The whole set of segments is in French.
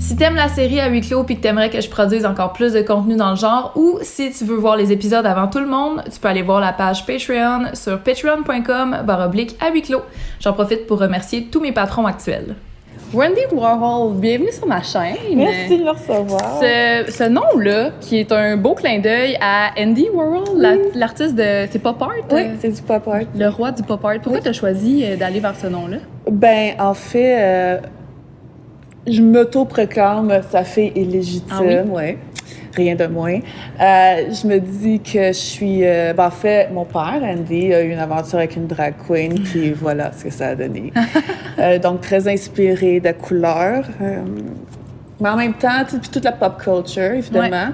Si t'aimes la série à huis clos puis que t'aimerais que je produise encore plus de contenu dans le genre, ou si tu veux voir les épisodes avant tout le monde, tu peux aller voir la page Patreon sur patreon.com/à huis clos. J'en profite pour remercier tous mes patrons actuels. Wendy Warhol, bienvenue sur ma chaîne. Merci de me recevoir. Ce nom-là, qui est un beau clin d'œil à Andy Warhol, l'artiste de... C'est pop art? Oui, c'est du pop art. Le roi du pop art. Pourquoi t'as choisi d'aller vers ce nom-là? Ben, en fait, je m'auto-proclame sa fille illégitime, ouais. Rien de moins. Je me dis que je suis... en fait, mon père, Andy, a eu une aventure avec une drag queen, puis voilà ce que ça a donné. Donc, très inspirée de la couleur. Mais en même temps, puis toute la pop culture, évidemment.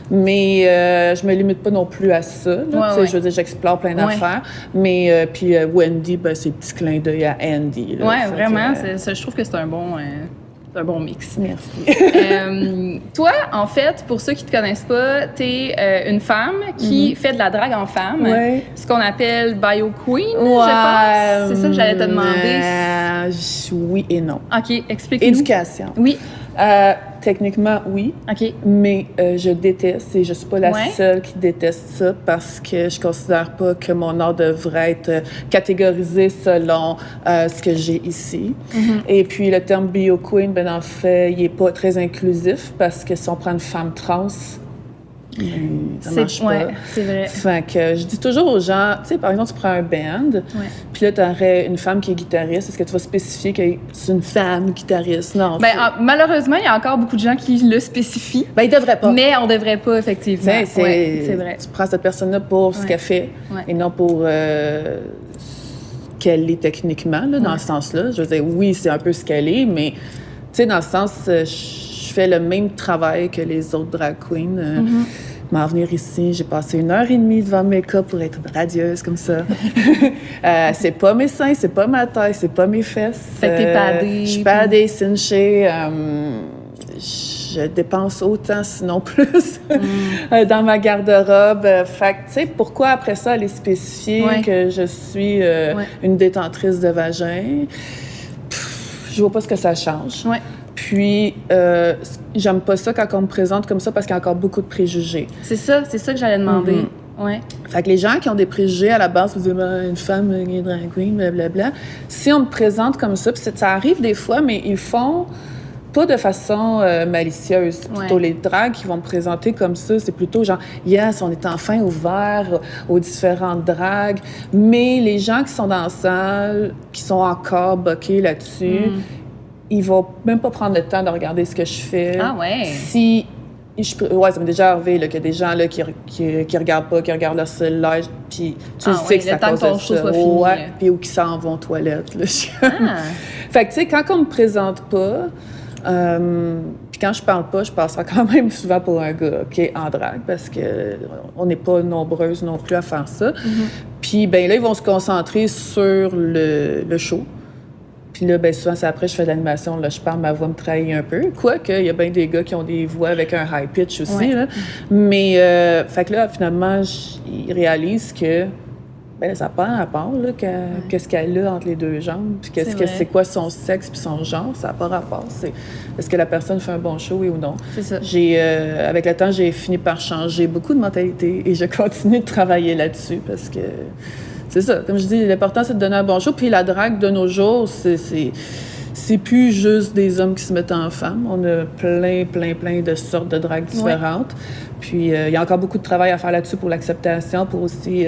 Ouais. Mais je me limite pas non plus à ça. Là, Je veux dire, j'explore plein d'affaires. Mais puis Wendy, ben, c'est petit clin d'œil à Andy. Oui, vraiment. Je trouve que c'est un bon mix. Merci. Toi, en fait, pour ceux qui te connaissent pas, t'es une femme qui fait de la drague en femme. Ouais. Ce qu'on appelle bio queen, je pense. C'est ça que j'allais te demander. Oui et non. OK, explique-nous. Éducation. Oui. Techniquement, oui. OK. Mais je déteste, et je suis pas la seule qui déteste ça, parce que je considère pas que mon art devrait être catégorisé selon ce que j'ai ici. Et puis, le terme bio queen, ben, en fait, il est pas très inclusif, parce que si on prend une femme trans, ça marche pas. C'est vrai. Fait que je dis toujours aux gens, tu sais, par exemple, tu prends un band, puis là, tu aurais une femme qui est guitariste. Est-ce que tu vas spécifier que c'est une femme guitariste? Non. Ben, malheureusement, il y a encore beaucoup de gens qui le spécifient. Ben, ils devraient pas. Mais on devrait pas, effectivement. C'est vrai. Tu prends cette personne-là pour ce qu'elle fait et non pour qu'elle est techniquement, là, dans ce sens-là. Je veux dire, oui, c'est un peu ce qu'elle est, mais, tu sais, dans le sens, je fais le même travail que les autres drag queens. M'en venir ici, j'ai passé 1h30 devant le make-up pour être radieuse comme ça. C'est pas mes seins, c'est pas ma taille, c'est pas mes fesses. Fait que t'es padée. Je suis padée, cinchée. Je dépense autant, sinon plus, dans ma garde-robe. Fait que, tu sais, pourquoi après ça aller spécifier que je suis une détentrice de vagin? Je vois pas ce que ça change. Puis, j'aime pas ça quand on me présente comme ça, parce qu'il y a encore beaucoup de préjugés. C'est ça que j'allais demander. Fait que les gens qui ont des préjugés à la base, vous dites une femme qui est drag queen, blablabla. Si on me présente comme ça, puis ça arrive des fois, mais ils font pas de façon malicieuse. Plutôt les drags qui vont me présenter comme ça, c'est plutôt genre, yes, on est enfin ouvert aux différentes dragues. Mais les gens qui sont dans la salle, qui sont encore boqués là-dessus, ils vont même pas prendre le temps de regarder ce que je fais. Ah ouais? Ça m'est déjà arrivé là, qu'il y a des gens là, qui regardent pas, qui regardent leur cellulaire, puis tu sais que c'est à cause de ça. Puis ou qui s'en vont aux toilettes. Là. Fait que, tu sais, quand on me présente pas, puis quand je parle pas, je passe quand même souvent pour un gars qui est en drague, parce que on n'est pas nombreuses non plus à faire ça. Puis, ben là, ils vont se concentrer sur le show. Puis là, bien souvent, c'est après, je fais de l'animation. Là, je parle, ma voix me trahit un peu. Quoique, il y a bien des gars qui ont des voix avec un high pitch aussi. Là. Mais, fait que là, finalement, ils réalisent que ben, ça prend à part, là, qu'est-ce qu'elle a entre les deux jambes. Puis c'est quoi son sexe puis son genre. Ça n'a pas rapport. Est-ce que la personne fait un bon show, oui ou non? C'est ça. Avec le temps, j'ai fini par changer beaucoup de mentalité et je continue de travailler là-dessus parce que... C'est ça. Comme je dis, l'important, c'est de donner un bon show. Puis la drague, de nos jours, c'est plus juste des hommes qui se mettent en femmes. On a plein de sortes de dragues différentes. Puis il y a encore beaucoup de travail à faire là-dessus pour l'acceptation, pour aussi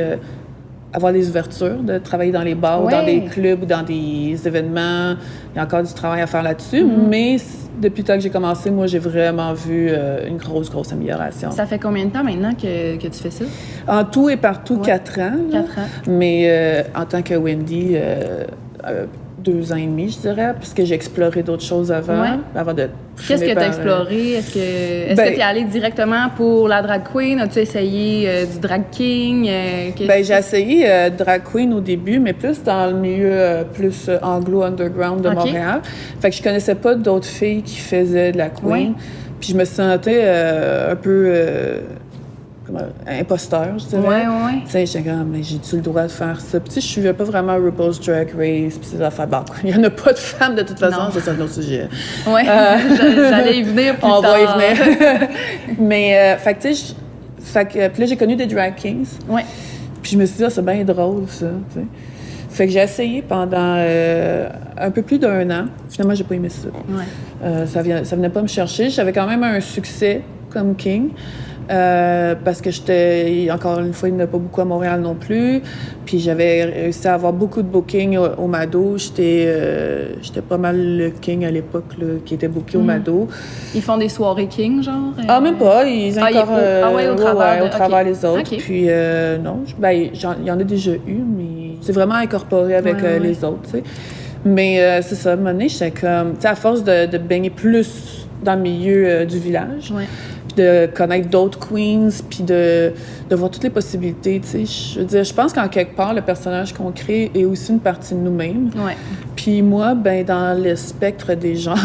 avoir des ouvertures, de travailler dans les bars ou dans des clubs ou dans des événements. Il y a encore du travail à faire là-dessus. Mais depuis le temps que j'ai commencé, moi, j'ai vraiment vu une grosse amélioration. Ça fait combien de temps maintenant que tu fais ça? En tout et partout, 4 ans. 4 ans. Mais en tant que Wendy, 2 ans et demi, je dirais, parce que j'ai exploré d'autres choses avant de... Qu'est-ce que tu as exploré? Est-ce que tu es allée directement pour la drag queen? As-tu essayé du drag king? J'ai essayé drag queen au début, mais plus dans le milieu plus anglo-underground de Montréal. Fait que je connaissais pas d'autres filles qui faisaient de la queen. Puis je me sentais un peu... imposteur, je dirais. Ouais. Tu sais, j'étais comme, mais j'ai-tu le droit de faire ça? Puis tu sais, je suivais pas vraiment RuPaul's Drag Race, puis ces affaires. Bon, il y en a pas de femmes, de toute façon, c'est un autre sujet. Ouais, j'allais y venir plus tard. On va y venir. Mais, fait que tu sais, puis là, j'ai connu des drag kings. Ouais. Puis je me suis dit, c'est bien drôle, ça, tu sais. Fait que j'ai essayé pendant un peu plus d'1 an. Finalement, j'ai pas aimé ça. Ouais. Ça venait pas me chercher. J'avais quand même un succès comme king. Parce que encore une fois, il n'y en a pas beaucoup à Montréal non plus. Puis j'avais réussi à avoir beaucoup de bookings au Mado. J'étais pas mal le king à l'époque là, qui était booké au Mado. Ils font des soirées king, genre? Ah, même pas. Ils au travers les autres. Okay. Puis non, il y en a déjà eu, mais c'est vraiment incorporé avec les autres, tu sais. Mais c'est ça, à un moment donné, j'étais comme... Tu sais, à force de baigner plus dans le milieu du village, puis de connaître d'autres queens, puis de voir toutes les possibilités, tu sais. Je veux dire, je pense qu'en quelque part, le personnage qu'on crée est aussi une partie de nous-mêmes. Ouais. Puis moi, ben dans le spectre des genres,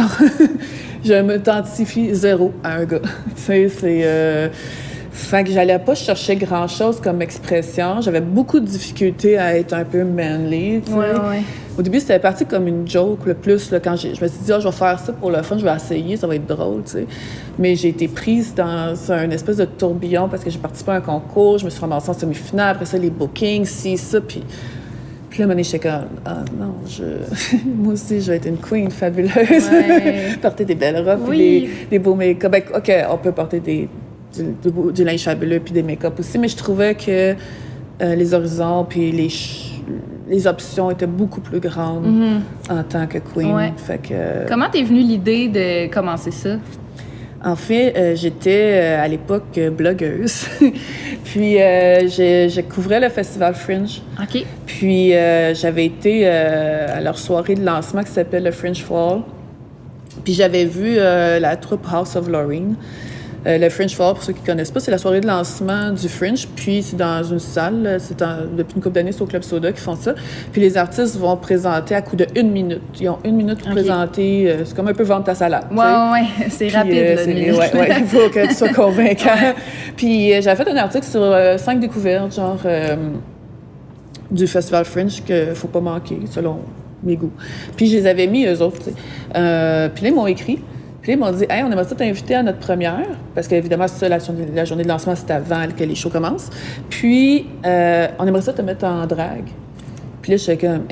je m'identifie zéro à un gars. Tu sais, c'est... Fait que j'allais pas chercher grand-chose comme expression. J'avais beaucoup de difficultés à être un peu manly, tu sais. Ouais. Au début, c'était parti comme une joke, le plus, là, quand je me suis dit, je vais faire ça pour le fun, je vais essayer, ça va être drôle, tu sais. Mais j'ai été prise dans un espèce de tourbillon parce que j'ai participé à un concours, je me suis ramassée en semi-finale, après ça, les bookings, ça, puis là, à un moment donné, j'étais comme, non, moi aussi, je vais être une queen fabuleuse. Ouais. Porter des belles robes, puis des beaux make-up. Ben, OK, on peut porter du linge fabuleux puis des make-up aussi, mais je trouvais que les horizons puis les options étaient beaucoup plus grandes en tant que queen. Ouais. Fait que, comment t'es venue l'idée de commencer ça? En fait, j'étais à l'époque blogueuse. Puis je couvrais le festival Fringe. OK. Puis j'avais été à leur soirée de lancement qui s'appelle le Fringe Fall. Puis j'avais vu la troupe House of Lorraine. Le Fringe Fall, pour ceux qui ne connaissent pas, c'est la soirée de lancement du Fringe. Puis c'est dans une salle, depuis une couple d'années, c'est au Club Soda qui font ça. Puis les artistes vont présenter à coup de 1 minute. Ils ont 1 minute pour présenter. C'est comme un peu vendre ta salade. Ouais, c'est rapide, là, 1 minute. Ouais, il faut que tu sois convaincant. Puis j'avais fait un article sur 5 découvertes, genre, du Festival Fringe qu'il ne faut pas manquer, selon mes goûts. Puis je les avais mis, eux autres, tu sais. Puis là, ils m'ont écrit. Puis là, ils m'ont dit, hey, on aimerait ça t'inviter à notre première, parce qu'évidemment, c'est ça, la journée de lancement, c'est avant que les shows commencent. Puis, on aimerait ça te mettre en drague. Puis là, j'étais comme,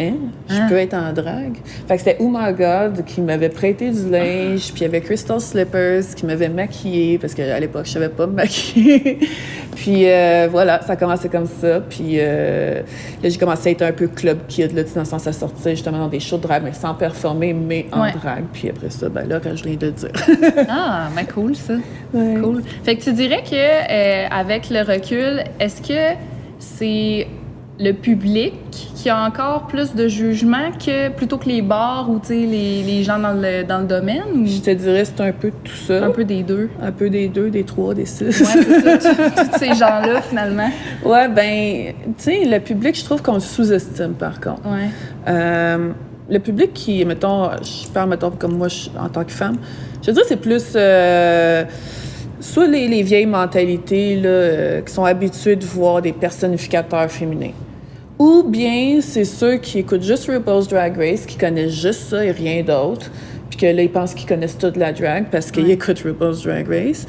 je peux être en drague? Fait que c'était Oh My God qui m'avait prêté du linge, puis il y avait Crystal Slippers qui m'avait maquillée, parce qu'à l'époque, je savais pas me maquiller. Puis voilà, ça a commencé comme ça. Puis là, j'ai commencé à être un peu club kid, là, dans le sens à sortir justement dans des shows de drague, mais sans performer, mais en drague. Puis après ça, ben là, quand je viens de le dire. Ben cool, ça. Ouais. Cool. Fait que tu dirais que avec le recul, est-ce que c'est le public qui a encore plus de jugement plutôt que les bars ou les gens dans le domaine? Ou... Je te dirais c'est un peu tout ça. Un peu des deux. Un peu des deux, des trois, des six. Ouais, c'est ça. Tous ces gens-là, finalement. Ouais, ben, tu sais, le public, je trouve qu'on le sous-estime, par contre. Ouais. Le public qui, mettons, je parle, mettons, comme moi, en tant que femme, je veux dire, c'est plus... soit les vieilles mentalités là, qui sont habituées de voir des personnificateurs féminins. Ou bien c'est ceux qui écoutent juste RuPaul's Drag Race, qui connaissent juste ça et rien d'autre, puis que là, ils pensent qu'ils connaissent toute la drag parce qu'ils écoutent RuPaul's Drag Race.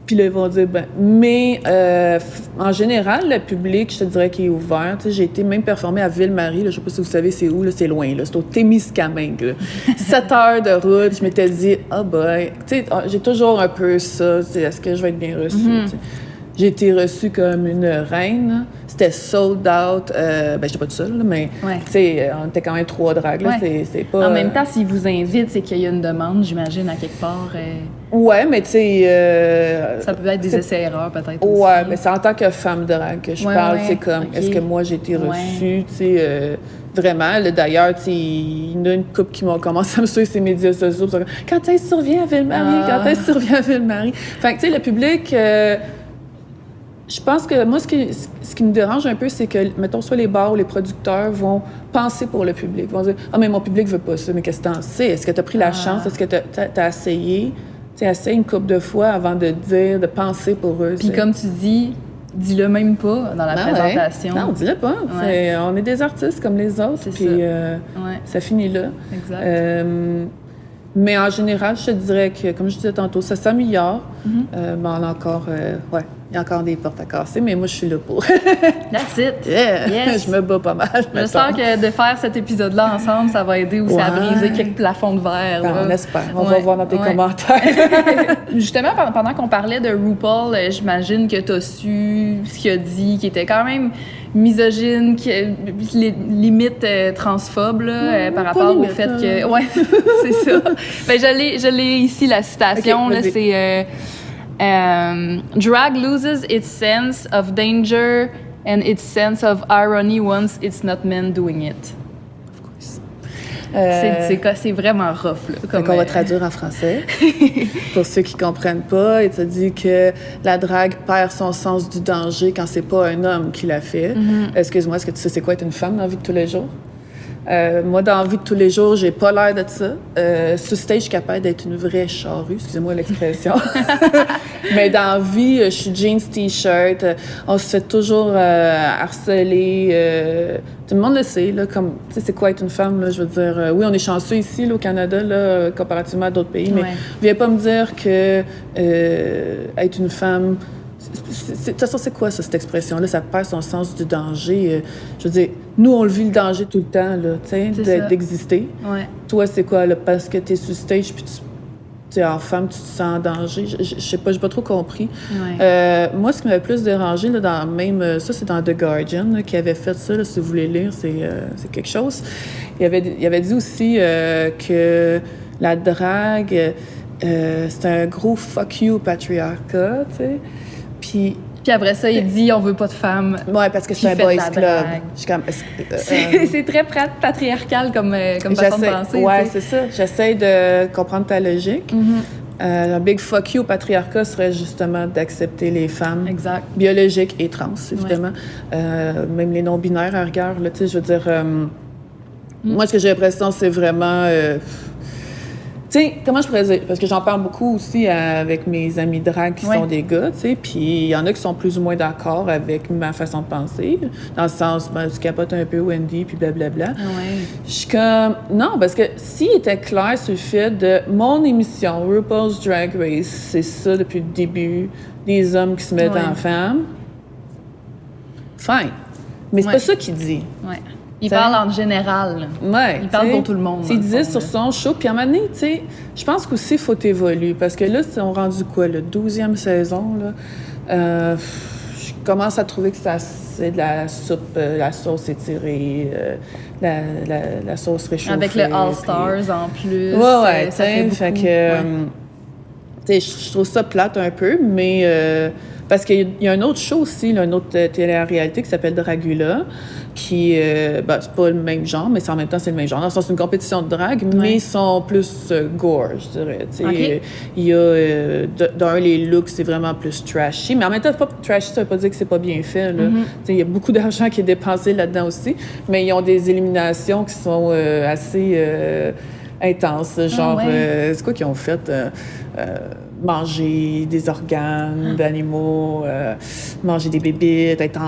Puis là, ils vont dire, mais en général, le public, je te dirais qu'il est ouvert. Tu sais, j'ai été même performer à Ville-Marie, là, je sais pas si vous savez c'est où, là, c'est loin, là, c'est au Témiscamingue, là. 7 heures de route, je m'étais dit, boy, tu sais, j'ai toujours un peu ça, est-ce que je vais être bien reçue? Tu sais. J'ai été reçue comme une reine, là. C'était sold out, j'étais pas toute seule, là, mais tu sais, on était quand même 3 dragues, là, c'est pas... En même temps, s'ils vous invitent, c'est qu'il y a une demande, j'imagine, à quelque part. Ouais, mais tu sais... ça peut être des essais-erreurs, peut-être, aussi. Ouais, mais c'est en tant que femme drague que je parle, c'est comme, est-ce que moi, j'ai été reçue, tu sais... Vraiment, là, d'ailleurs, il y en a une couple qui m'ont commencé à me suivre sur les médias sociaux. Quand est-ce que tu reviens à Ville-Marie? Quand est-ce que tu reviens à Ville-Marie? Fait que, tu sais, le public... je pense que moi, ce qui me dérange un peu, c'est que, mettons, soit les bars ou les producteurs vont penser pour le public. Ils vont dire, mais mon public veut pas ça, mais qu'est-ce que t'en sais? Est-ce que t'as pris la chance? Est-ce que t'as essayé? essaie une couple de fois avant de dire, de penser pour eux. Puis comme tu dis, dis-le même pas dans la présentation. Ouais. Non, dis-le pas. Ouais. On est des artistes comme les autres, puis ça finit là. Exact. Mais en général, je te dirais que, comme je disais tantôt, ça s'améliore. Mais on a encore... il y a encore des portes à casser, mais moi, je suis là pour. That's it! Yeah. Yes. Je me bats pas mal. Je sens que de faire cet épisode-là ensemble, ça va aider aussi à briser quelques plafonds de verre. On espère. On va voir dans tes commentaires. Justement, pendant qu'on parlait de RuPaul, j'imagine que tu as su ce qu'il a dit, qui était quand même misogyne, limite transphobe là, par rapport au fait que... Ouais, c'est ça. Ben, je l'ai ici, la citation. Okay, là, c'est... drag loses its sense of danger and its sense of irony once it's not men doing it. C'est vraiment rough. Là, on va traduire en français. Pour ceux qui comprennent pas, il te dit que la drague perd son sens du danger quand c'est pas un homme qui l'a fait. Excuse-moi, est-ce que tu sais c'est quoi être une femme dans la vie de tous les jours? Moi, dans la vie de tous les jours, j'ai pas l'air de ça. Sur stage, je suis capable d'être une vraie charrue, excusez-moi l'expression. Mais dans la vie, je suis jeans, t-shirt. On se fait toujours harceler. Tout le monde le sait, là, comme, tu sais, c'est quoi être une femme, là, je veux dire. Oui, on est chanceux ici, là, au Canada, là, comparativement à d'autres pays, mais viens pas me dire que être une femme... De toute façon, c'est quoi ça, cette expression-là? Ça perd son sens du danger. Je veux dire, nous, on le vit le danger tout le temps, là, tu sais, d'exister. Ouais. Toi, c'est quoi, là, parce que t'es sur stage puis tu es en femme, tu te sens en danger? Je sais pas, j'ai pas trop compris. Ouais. Moi, ce qui m'avait plus dérangé, là, dans même... Ça, c'est dans The Guardian, là, qui avait fait ça, là, si vous voulez lire, c'est quelque chose. Il avait dit aussi que la drague, c'était un gros « fuck you » au patriarcat, tu sais. Puis après ça, il dit on veut pas de femmes. Ouais, parce que c'est un boys club. C'est très patriarcal comme façon de penser. Ouais, c'est ça. J'essaie de comprendre ta logique. Un big fuck you au patriarcat serait justement d'accepter les femmes biologiques et trans, évidemment. Même les non-binaires à regard, là, tu sais, je veux dire... Moi, ce que j'ai l'impression, c'est vraiment... Tu sais, comment je pourrais dire? Parce que j'en parle beaucoup aussi avec mes amis drag qui sont des gars, tu sais, puis il y en a qui sont plus ou moins d'accord avec ma façon de penser, dans le sens, ben, tu capotes un peu Wendy, puis blablabla. Je suis comme, non, parce que s'il était clair sur le fait de mon émission, RuPaul's Drag Race, c'est ça depuis le début, des hommes qui se mettent en femmes, fine. Mais c'est pas ça qu'il dit. Il parle en général. Il parle pour tout le monde. Il disait sur son show. Puis à un moment donné, tu sais, je pense qu'aussi, il faut évoluer. Parce que là, on est rendu quoi, la 12e saison, là? Je commence à trouver que c'est de la soupe, la sauce étirée, la sauce réchauffée. Avec le All-Stars en plus. Ouais, ça fait beaucoup. Fait que, tu sais, je trouve ça plate un peu, mais... parce qu'il y a un autre show aussi, là, une autre télé-réalité qui s'appelle Dragula, qui, c'est pas le même genre, mais en même temps, c'est le même genre. Dans le sens, c'est une compétition de drague, mais ils sont plus gore, je dirais. Il y a, d'un, les looks, c'est vraiment plus trashy, mais en même temps, pas trashy, ça veut pas dire que c'est pas bien fait, là. Il y a beaucoup d'argent qui est dépensé là-dedans aussi, mais ils ont des éliminations qui sont assez intenses, genre, c'est quoi qu'ils ont fait? Manger des organes d'animaux, manger des bébites, être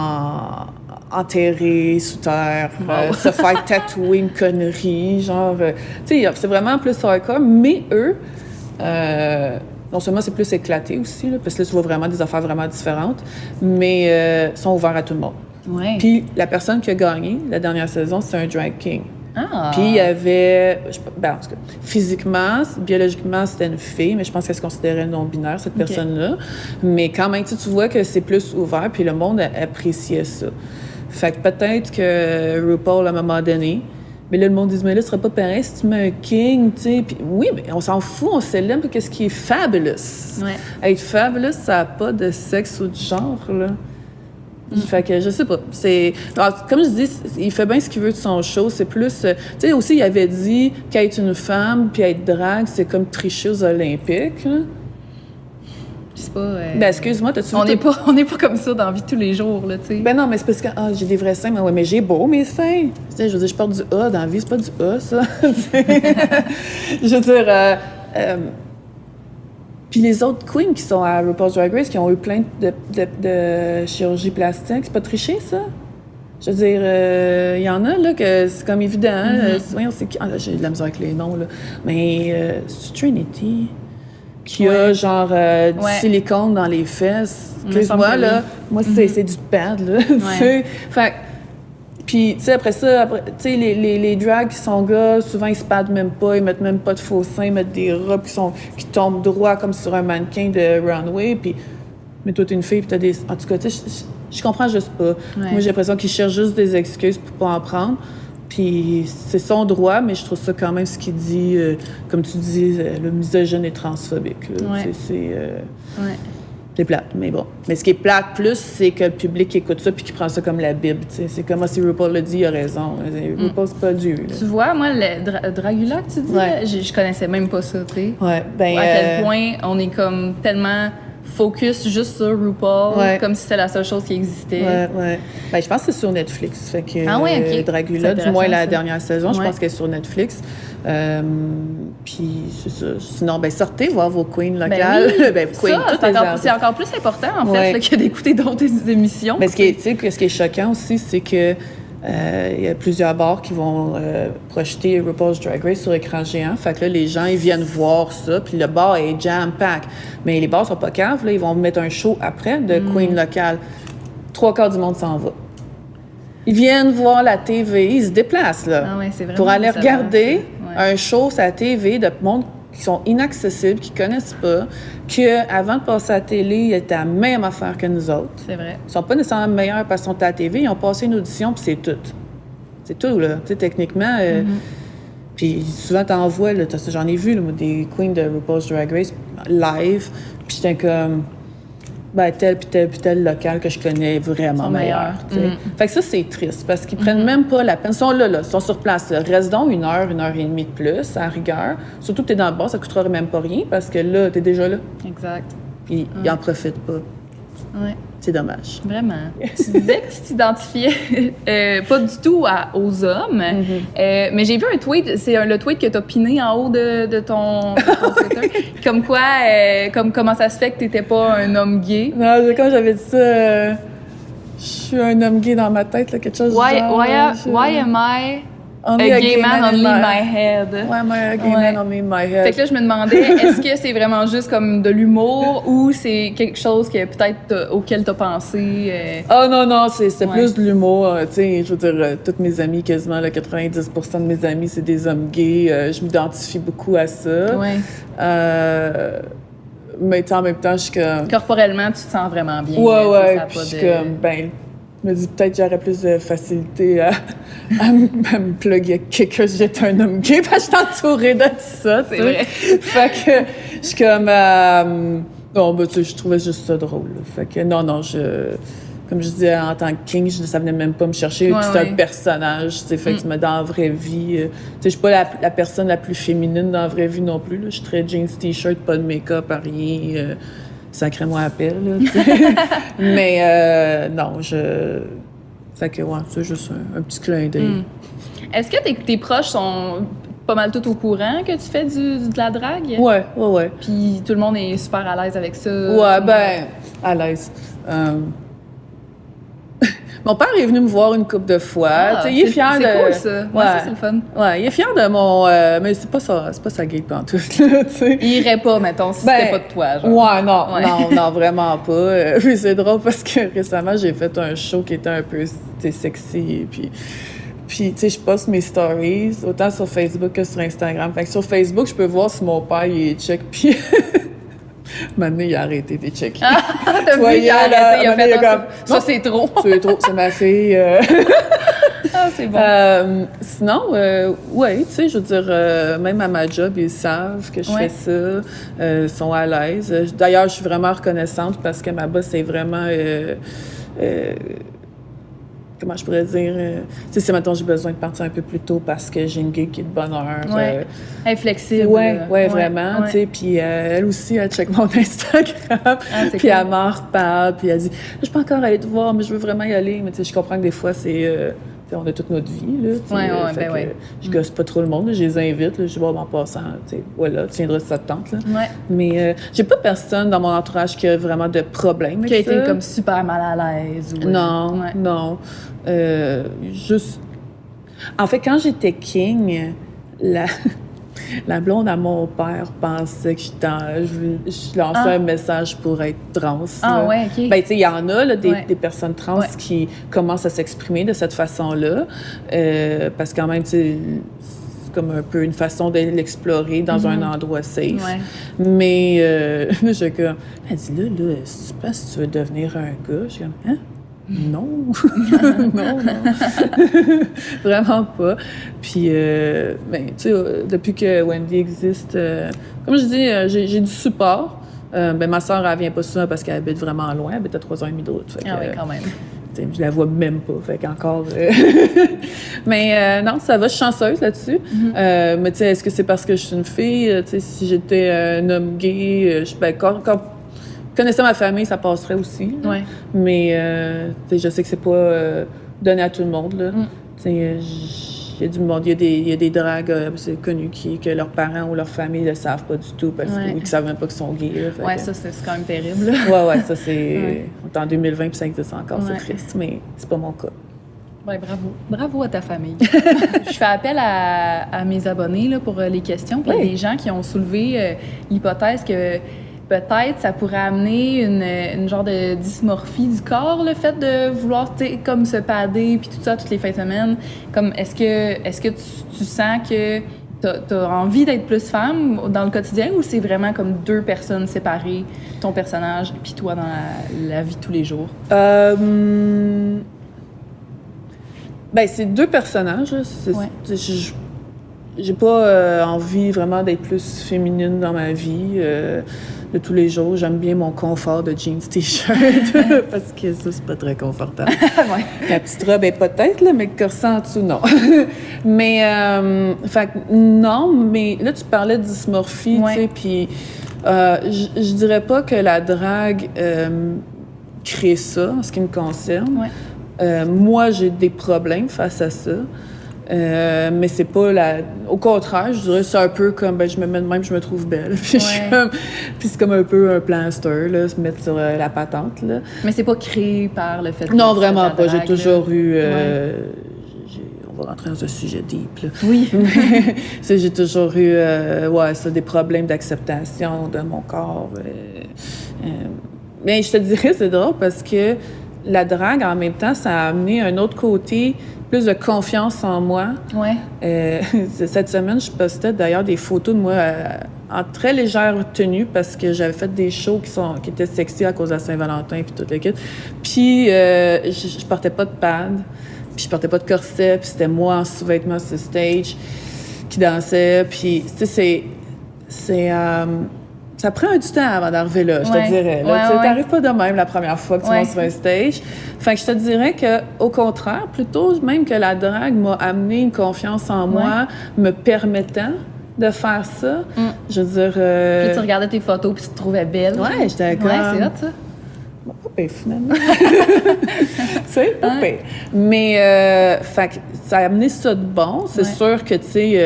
enterré sous terre, se faire tatouer une connerie, genre... tu sais, c'est vraiment plus hardcore, mais eux, non seulement c'est plus éclaté aussi, là, parce que là, tu vois vraiment des affaires vraiment différentes, mais sont ouverts à tout le monde. Puis la personne qui a gagné la dernière saison, c'est un drag king. Puis il y avait, en tout cas, physiquement, biologiquement, c'était une fille, mais je pense qu'elle se considérait non-binaire, cette personne-là. Mais quand même, tu vois que c'est plus ouvert, puis le monde appréciait ça. Fait que peut-être que RuPaul, à un moment donné, mais là, le monde dit, mais là, ce serait pas pareil si tu mets un king, tu sais. Puis oui, mais on s'en fout, on célèbre qu'est-ce qui est fabulous. Être fabulous, ça n'a pas de sexe ou de genre, là. Fait que je sais pas. Alors, comme je dis, il fait bien ce qu'il veut de son show. C'est plus. Tu sais, aussi, il avait dit qu'être une femme puis être drague, c'est comme tricher aux Olympiques. Là. C'est pas. Ben, excuse-moi, t'as-tu on n'est pas comme ça dans la vie de tous les jours, là, tu sais. Ben non, mais c'est parce que j'ai des vrais seins. Mais j'ai beau, mes seins. Tu sais, je veux dire, je porte du A dans la vie, c'est pas du A, ça. Je veux dire. Puis les autres queens qui sont à RuPaul's Drag Race, qui ont eu plein de chirurgie plastique, c'est pas triché, ça? Je veux dire, il y en a, là, que c'est comme évident. Voyons, c'est qui? Ah, là, j'ai de la misère avec les noms, là. Mais c'est Trinity qui a, genre, du silicone dans les fesses. Excuse-moi, là. Moi, c'est du pad, là. Fait puis, tu sais, après ça, tu sais, les drags qui sont gars, souvent, ils se padent même pas, ils mettent même pas de faux seins, ils mettent des robes qui tombent droit comme sur un mannequin de runway, puis... Mais toi, t'es une fille, puis t'as des... En tout cas, tu sais, je comprends juste pas. Moi, j'ai l'impression qu'ils cherchent juste des excuses pour pas en prendre. Puis c'est son droit, mais je trouve ça quand même ce qu'il dit, comme tu dis, le misogyne et transphobique. C'est plate, mais bon. Mais ce qui est plate plus, c'est que le public écoute ça puis qui prend ça comme la Bible. T'sais. C'est comme si RuPaul l'a dit, il a raison. RuPaul, c'est pas Dieu. Là. Tu vois, moi, le Dragula que tu dis, je connaissais même pas ça, tu sais. Ouais, ben, à quel point on est comme tellement focus juste sur RuPaul, comme si c'était la seule chose qui existait. Ouais. Ben, je pense que c'est sur Netflix. Fait que, OK. Dragula, du moins la dernière saison, je pense qu'elle est sur Netflix. Puis c'est ça. Sinon, ben sortez voir vos queens locales. C'est encore plus important, en fait, que d'écouter d'autres émissions. Mais ce qui est choquant aussi, c'est que il y a plusieurs bars qui vont projeter RuPaul's Drag Race sur écran géant. Fait que là, les gens, ils viennent voir ça, puis le bar est jam-pack. Mais les bars sont pas caves, là, ils vont mettre un show après de queen locale. 3/4 du monde s'en va. Ils viennent voir la TV, ils se déplacent, là, pour aller regarder un show sur la TV de monde qui sont inaccessibles, qui connaissent pas, qu'avant de passer à la télé, ils étaient à la même affaire que nous autres. C'est vrai. Ils sont pas nécessairement meilleurs parce qu'ils sont à la TV, ils ont passé une audition, puis c'est tout. C'est tout, là. Tu sais, techniquement. Puis souvent, t'en vois, là, j'en ai vu, là, des queens de RuPaul's Drag Race live, puis j'étais comme... Ben, tel puis tel local que je connais vraiment meilleur. Fait que ça, c'est triste parce qu'ils prennent même pas la peine. Ils sont là, ils sont sur place. Là. Reste donc 1 heure, 1 heure et demie de plus, à rigueur. Surtout que t'es dans le bar, ça coûtera même pas rien parce que là, t'es déjà là. Exact. Puis ils en profitent pas. Ouais. C'est dommage. Vraiment. Tu disais que tu t'identifiais pas du tout aux hommes, mais j'ai vu un tweet, c'est le tweet que tu as piné en haut de ton Twitter, comme quoi, comment ça se fait que tu n'étais pas un homme gay. Non, quand j'avais dit ça, je suis un homme gay dans ma tête, là, quelque chose why am I a gay man only in my head? Why am I a gay man only in my head? Fait que là, je me demandais, est-ce que c'est vraiment juste comme de l'humour ou c'est quelque chose que peut-être auquel t'as pensé? Ah non, c'est plus de l'humour. Tu sais, je veux dire, toutes mes amies, quasiment là, 90% de mes amis, c'est des hommes gays. Je m'identifie beaucoup à ça. Mais en même temps, je suis comme... Corporellement, tu te sens vraiment bien. Ouais, puis je suis comme, je me dis peut-être que j'aurais plus de facilité à me plugger avec quelqu'un si j'étais un homme gay, parce que je suis entourée de ça, c'est vrai. Fait que je suis comme... je trouvais juste ça drôle. Là. Fait que non, comme je disais, en tant que king, ça venait même pas me chercher. C'est un personnage, tu sais, fait que dans la vraie vie... tu sais, je suis pas la personne la plus féminine dans la vraie vie non plus. Là. Je suis très jeans, t-shirt, pas de make-up, rien... sacré-moi à pelle, là, mais non, fait que, c'est juste un petit clin d'œil. Est-ce que tes proches sont pas mal tout au courant que tu fais de la drague? Ouais. Puis tout le monde est super à l'aise avec ça? Ouais, à l'aise. Mon père est venu me voir une couple de fois. Il est fier de... C'est cool, ça. Ouais, ça, c'est le fun. Ouais, il est fier de mon... mais c'est pas sa gay pantoute, t'sais. Il irait pas, mettons, si c'était pas de toi, genre. Ouais, non, vraiment pas. Mais c'est drôle parce que récemment, j'ai fait un show qui était un peu sexy, puis tu sais, je poste mes stories, autant sur Facebook que sur Instagram. Fait que sur Facebook, je peux voir si mon père, il est check, puis... Maintenant, il a arrêté de checker. T'as vu, il a arrêté, il a fait comme... Ça, c'est trop. C'est ma fille. C'est bon. Sinon, tu sais, je veux dire, même à ma job, ils savent que je fais ça. Ils sont à l'aise. D'ailleurs, je suis vraiment reconnaissante parce que ma boss est vraiment... comment je pourrais dire, tu sais, si maintenant j'ai besoin de partir un peu plus tôt parce que j'ai une gig qui est de bonne heure. Elle est flexible. Ouais, vraiment, tu sais, puis elle aussi, elle check mon Instagram, puis elle m'en reparle, puis elle dit, je peux encore aller te voir, mais je veux vraiment y aller, mais tu sais, je comprends que des fois, c'est on a toute notre vie, là. Je gosse pas trop le monde, là, je les invite, là, je dis, en passant, voilà, tu viendras si ça te tente, là. Ouais. Mais j'ai pas personne dans mon entourage qui a vraiment de problème qui a été comme super mal à l'aise. Ou... Non, non. Juste... En fait, quand j'étais king, la blonde à mon père pensait que je lançais un message pour être trans. Ah, ouais, OK. Ben, tu sais, il y en a, là, des personnes trans qui commencent à s'exprimer de cette façon-là. Parce que quand même, tu sais, c'est comme un peu une façon de l'explorer dans un endroit safe. Ouais. Mais, elle dit, là, si tu penses que tu veux devenir un gars, je suis comme, hein? Non, non. Vraiment pas. Puis, ben, tu sais, depuis que Wendy existe, comme je dis, j'ai du support. Ben, ma soeur, elle vient pas souvent parce qu'elle habite vraiment loin. Elle habite à 3h30 de route. Ah oui, quand même. Je la vois même pas. Fait qu'encore... Mais non, ça va, je suis chanceuse là-dessus. Mais tu sais, est-ce que c'est parce que je suis une fille? Tu sais, si j'étais un homme gay, connaissant ma famille, ça passerait aussi. Ouais. Mais je sais que c'est pas donné à tout le monde. Là. Il y a du monde, il y a des dragues, c'est connu, que leurs parents ou leur famille ne le savent pas du tout parce qu'ils ne savent même pas qu'ils sont gays. Là, ça, c'est quand même terrible. Oui, ça, c'est... On est en 2020 puis ça existe encore, c'est triste, mais c'est pas mon cas. Oui, bravo. Bravo à ta famille. Je fais appel à mes abonnés là, pour les questions. Puis il y a des gens qui ont soulevé l'hypothèse que peut-être ça pourrait amener une genre de dysmorphie du corps, le fait de vouloir comme se padder puis tout ça toutes les fins de semaine. Comme est-ce que tu sens que t'as envie d'être plus femme dans le quotidien ou c'est vraiment comme deux personnes séparées, ton personnage puis toi dans la vie de tous les jours? Ben c'est deux personnages. J'ai pas envie vraiment d'être plus féminine dans ma vie de tous les jours. J'aime bien mon confort de jeans t-shirt parce que ça, c'est pas très confortable. La petite robe est peut-être, là, mais le corset en dessous, non. Mais, non, mais là, tu parlais de dysmorphie, tu sais, puis je dirais pas que la drague crée ça, en ce qui me concerne. Moi, j'ai des problèmes face à ça. Mais c'est pas au contraire, je dirais c'est un peu comme je me mets de même, je me trouve belle. Puis c'est comme un peu un plaster là, se mettre sur la patente là. Mais c'est pas créé par le fait que non, vraiment pas, j'ai toujours eu on va rentrer dans un sujet deep là. Oui. J'ai toujours eu des problèmes d'acceptation de mon corps. Mais je te dirais c'est drôle parce que la drague en même temps, ça a amené un autre côté plus de confiance en moi. Cette semaine, je postais d'ailleurs des photos de moi en très légère tenue parce que j'avais fait des shows qui étaient sexy à cause de la Saint-Valentin puis tout le kit. Puis je portais pas de pad, puis je portais pas de corset, puis c'était moi en sous-vêtements sur stage qui dansait. Puis tu sais, ça prend du temps avant d'arriver là, je te dirais. T'arrives pas de même la première fois que tu montes sur un stage. Fait que je te dirais qu'au contraire, plutôt même que la drague m'a amené une confiance en moi, me permettant de faire ça. Je veux dire... Puis tu regardais tes photos puis tu te trouvais belle. Ouais, j'étais comme... Ouais, c'est hot, ça. Bon, pas pire, finalement. Tu sais, pas pire. Mais, fait que ça a amené ça de bon. C'est sûr que, tu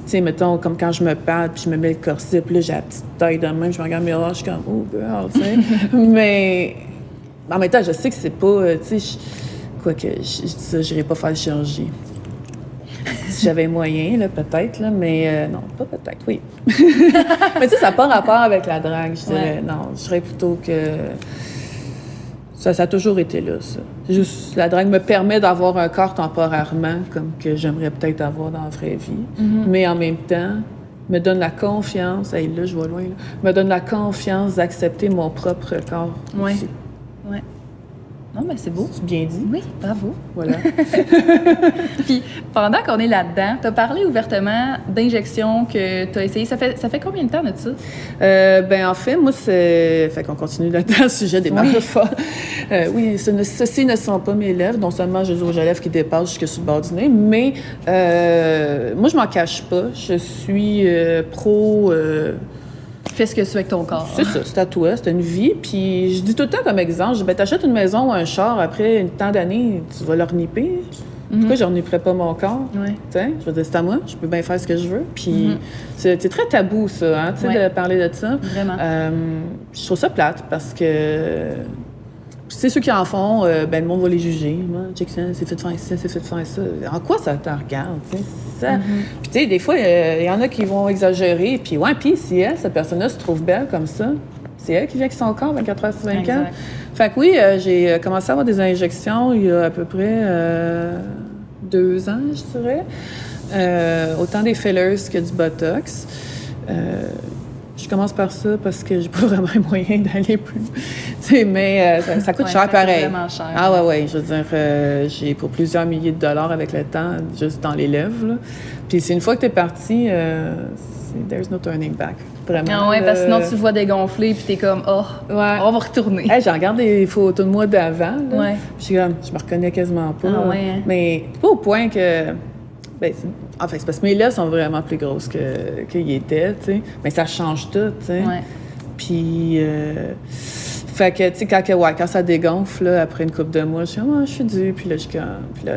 sais, mettons, comme quand je me parle, puis je me mets le corset, puis là, j'ai la petite taille de même, je me regarde dans le miroir, je suis comme « Oh, girl », tu sais. Mais en même temps, je sais que c'est pas, tu sais, quoique, je dis ça, j'irais pas faire de chirurgie. Si j'avais moyen, là, peut-être, là, mais non, pas peut-être, oui. Mais tu sais, ça n'a pas rapport avec la drague, je dirais. Non, je dirais plutôt que... Ça a toujours été là, ça. Juste, la drague me permet d'avoir un corps temporairement, comme que j'aimerais peut-être avoir dans la vraie vie. Mais en même temps, me donne la confiance, là, je vois loin, là, me donne la confiance d'accepter mon propre corps aussi. Ouais. Non, mais c'est beau. C'est bien dit. Oui, bravo. Voilà. Puis, pendant qu'on est là-dedans, tu as parlé ouvertement d'injections que tu as essayé. Ça fait combien de temps de ça? En fait, moi, c'est... Fait qu'on continue là-dedans, le sujet des malforts. Oui, ceci ne sont pas mes lèvres. Non seulement j'ai des rouges à lèvres qui dépassent jusque sur le bord du nez, mais moi, je m'en cache pas. Je suis pro... Fais ce que tu veux avec ton corps. C'est ça, c'est à toi, c'est une vie. Puis je dis tout le temps comme exemple, t'achètes une maison ou un char, après tant d'années, tu vas leur nipper. Pourquoi je renuperais pas mon corps? Ouais. Je veux dire, c'est à moi, je peux bien faire ce que je veux. Puis c'est très tabou, ça, hein, de parler de ça. Vraiment. Je trouve ça plate parce que c'est ceux qui en font, le monde va les juger. Check ça, c'est fait de faire ça, c'est fait de faire ça. En quoi ça te regarde? Ça? Puis tu sais, des fois, il y en a qui vont exagérer. Puis si elle, cette personne-là, se trouve belle comme ça, c'est elle qui vient avec son corps 24 heures sur 24. Fait que oui, j'ai commencé à avoir des injections il y a à peu près 2 ans, je dirais. Autant des fillers que du Botox. Je commence par ça parce que j'ai pas vraiment les moyens d'aller plus. Mais ça coûte cher pareil. Ça coûte vraiment cher. Ah ouais. Je veux dire, j'ai pour plusieurs milliers de dollars avec le temps, juste dans les lèvres. Là. Puis c'est une fois que t'es parti, there's no turning back. Vraiment. Ah ouais, parce que sinon tu vois dégonfler puis t'es comme, on va retourner. Hey, je regarde des photos de moi d'avant. Là, puis je suis comme, je me reconnais quasiment pas. Ah ouais, hein? Mais pas au point que... c'est parce que mes lèvres sont vraiment plus grosses qu'ils étaient, tu sais. Mais ça change tout, tu sais. Ouais. Puis, fait que, tu sais, quand ça dégonfle, là, après une couple de mois, je suis comme, je suis due. Puis là,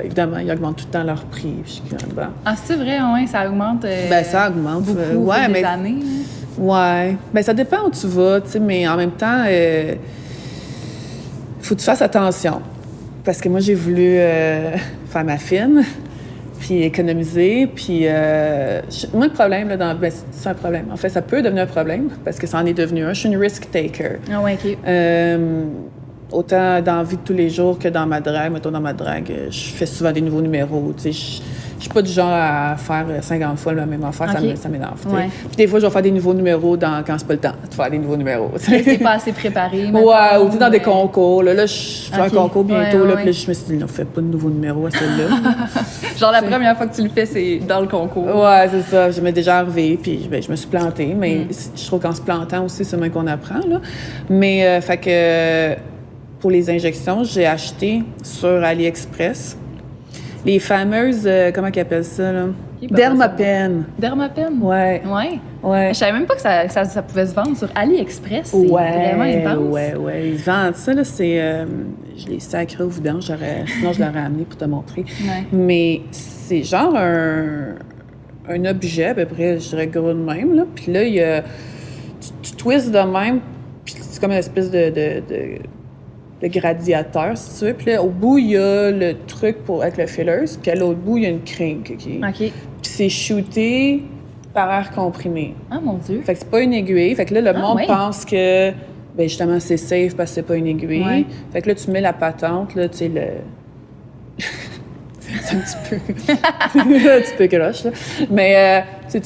évidemment, ils augmentent tout le temps leur prix. Puis je suis comme, bon. Ah, c'est vrai, ça augmente. Ça augmente. Beaucoup des années. Ouais. Ça dépend où tu vas, tu sais, mais en même temps, faut que tu fasses attention. Parce que moi, j'ai voulu faire ma fine. Puis économiser, puis... moi, le problème, là, c'est un problème. En fait, ça peut devenir un problème, parce que ça en est devenu un. Je suis une risk-taker. Ah ouais, OK. Autant dans la vie de tous les jours que dans ma drague. Mettons, dans ma drague, je fais souvent des nouveaux numéros, tu sais. Je suis pas du genre à faire 50 fois la même affaire, ça m'énerve. Ouais. Puis des fois, je vais faire des nouveaux numéros quand c'est pas le temps de faire des nouveaux numéros. C'est pas assez préparé. Ouais, ou dans des concours. Là, je fais un concours bientôt, là, puis là, je me suis dit, non, fais pas de nouveaux numéros à celle-là. Genre, la première fois que tu le fais, c'est dans le concours. Ouais, c'est ça. Je m'ai déjà arrivé, puis je me suis plantée. Mais je trouve qu'en se plantant aussi, c'est même qu'on apprend, là. Mais, fait que pour les injections, j'ai acheté sur AliExpress les fameuses, comment ils appellent ça, là? Dermapen. Dermapen? Ouais. Je savais même pas que ça pouvait se vendre sur AliExpress. C'est vraiment intense. Ouais. Ils vendent ça, là, je l'ai sacré au vidange, sinon je l'aurais amené pour te montrer. Ouais. Mais c'est genre un objet, à peu près, je dirais gros de même, là. Puis là, tu twists de même, puis c'est comme une espèce de gradiateur, si tu veux. Puis là, au bout, il y a le truc avec le fillers, puis à l'autre bout, il y a une crinque. OK. Puis c'est shooté par air comprimé. Ah, mon Dieu! Fait que c'est pas une aiguille. Fait que là, le monde pense que, justement, c'est safe parce que c'est pas une aiguille. Ouais. Fait que là, tu mets la patente, là, tu sais, c'est un petit peu croche, là. Mais, tu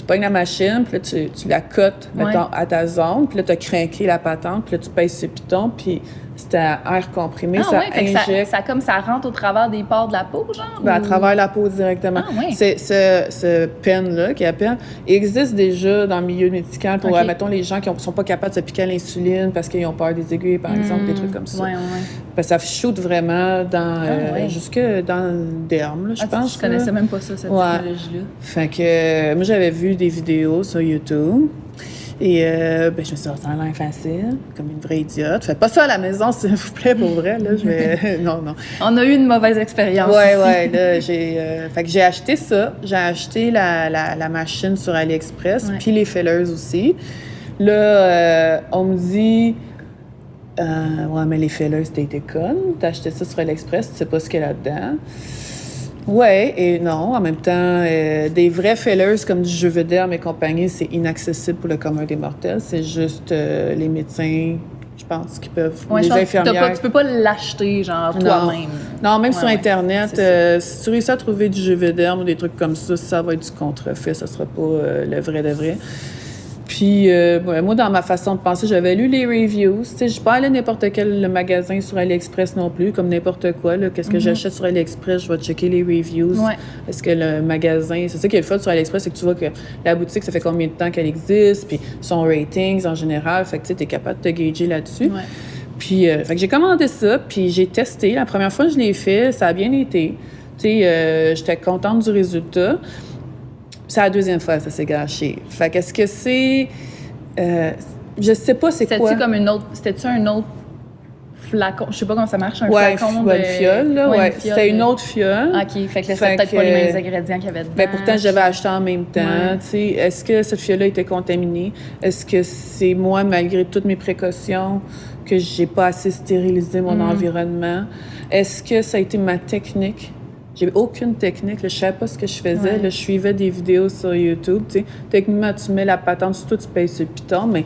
pognes la machine, puis là, tu la cotes, mettons, à ta zone, puis là, tu as craqué la patente, puis là, tu pèses ce piton, puis c'est à air comprimé, ça injecte. Ça rentre au travers des pores de la peau, genre? À travers la peau directement. Ah, ouais. Ce pen-là, qui appelle, il existe déjà dans le milieu médical pour, mettons, les gens qui sont pas capables de se piquer à l'insuline parce qu'ils ont peur des aiguilles, par exemple, des trucs comme ça. Parce que ça shoot vraiment jusque dans le derme, là, je pense. Je connaissais même pas ça, cette technologie-là. Fait que moi, j'avais vu des vidéos sur YouTube. Et je me suis dit, ça a l'air facile, comme une vraie idiote. Faites pas ça à la maison, s'il vous plaît, pour vrai. Là, non. On a eu une mauvaise expérience. Ouais. Là, fait que j'ai acheté ça. J'ai acheté la machine sur AliExpress, puis les fillers aussi. Là, on me dit, mais les fillers, t'es conne. T'as acheté ça sur AliExpress, tu sais pas ce qu'il y a là-dedans. Oui et non. En même temps, des vrais fillers comme du Juvederm et compagnie, c'est inaccessible pour le commun des mortels. C'est juste les médecins, je pense, qui peuvent, les infirmières. Tu peux pas l'acheter, genre, toi-même. Non, même sur Internet, si tu réussis à trouver du Juvederm ou des trucs comme ça va être du contrefait. Ça sera pas le vrai de vrai. Puis, moi, dans ma façon de penser, j'avais lu les reviews. Tu sais, je suis pas allée à n'importe quel magasin sur AliExpress non plus, comme n'importe quoi. Qu'est-ce que j'achète sur AliExpress, je vais checker les reviews. Ouais. Est-ce que le magasin... C'est ça qui est le fun sur AliExpress, c'est que tu vois que la boutique, ça fait combien de temps qu'elle existe, puis son ratings en général. Fait que tu es capable de te gager là-dessus. Ouais. Puis, fait que j'ai commandé ça, puis j'ai testé. La première fois que je l'ai fait, ça a bien été. Tu sais, j'étais contente du résultat. C'est la deuxième fois, ça s'est gâché. Fait qu'est-ce que c'est... je sais pas c'est quoi. C'était-tu un autre flacon, je sais pas comment ça marche, un flacon de... une fiole, là, ouais. C'était une autre fiole. OK, fait que là, c'était peut-être pas les mêmes ingrédients qu'il y avait dedans. Ben pourtant, j'avais acheté en même temps, tu sais. Est-ce que cette fiole-là était contaminée? Est-ce que c'est moi, malgré toutes mes précautions, que j'ai pas assez stérilisé mon environnement? Est-ce que ça a été ma technique? J'avais aucune technique, là, je savais pas ce que je faisais. Là, je suivais des vidéos sur YouTube, tu sais. Techniquement, tu mets la patente sur tout, tu payes sur le piton, mais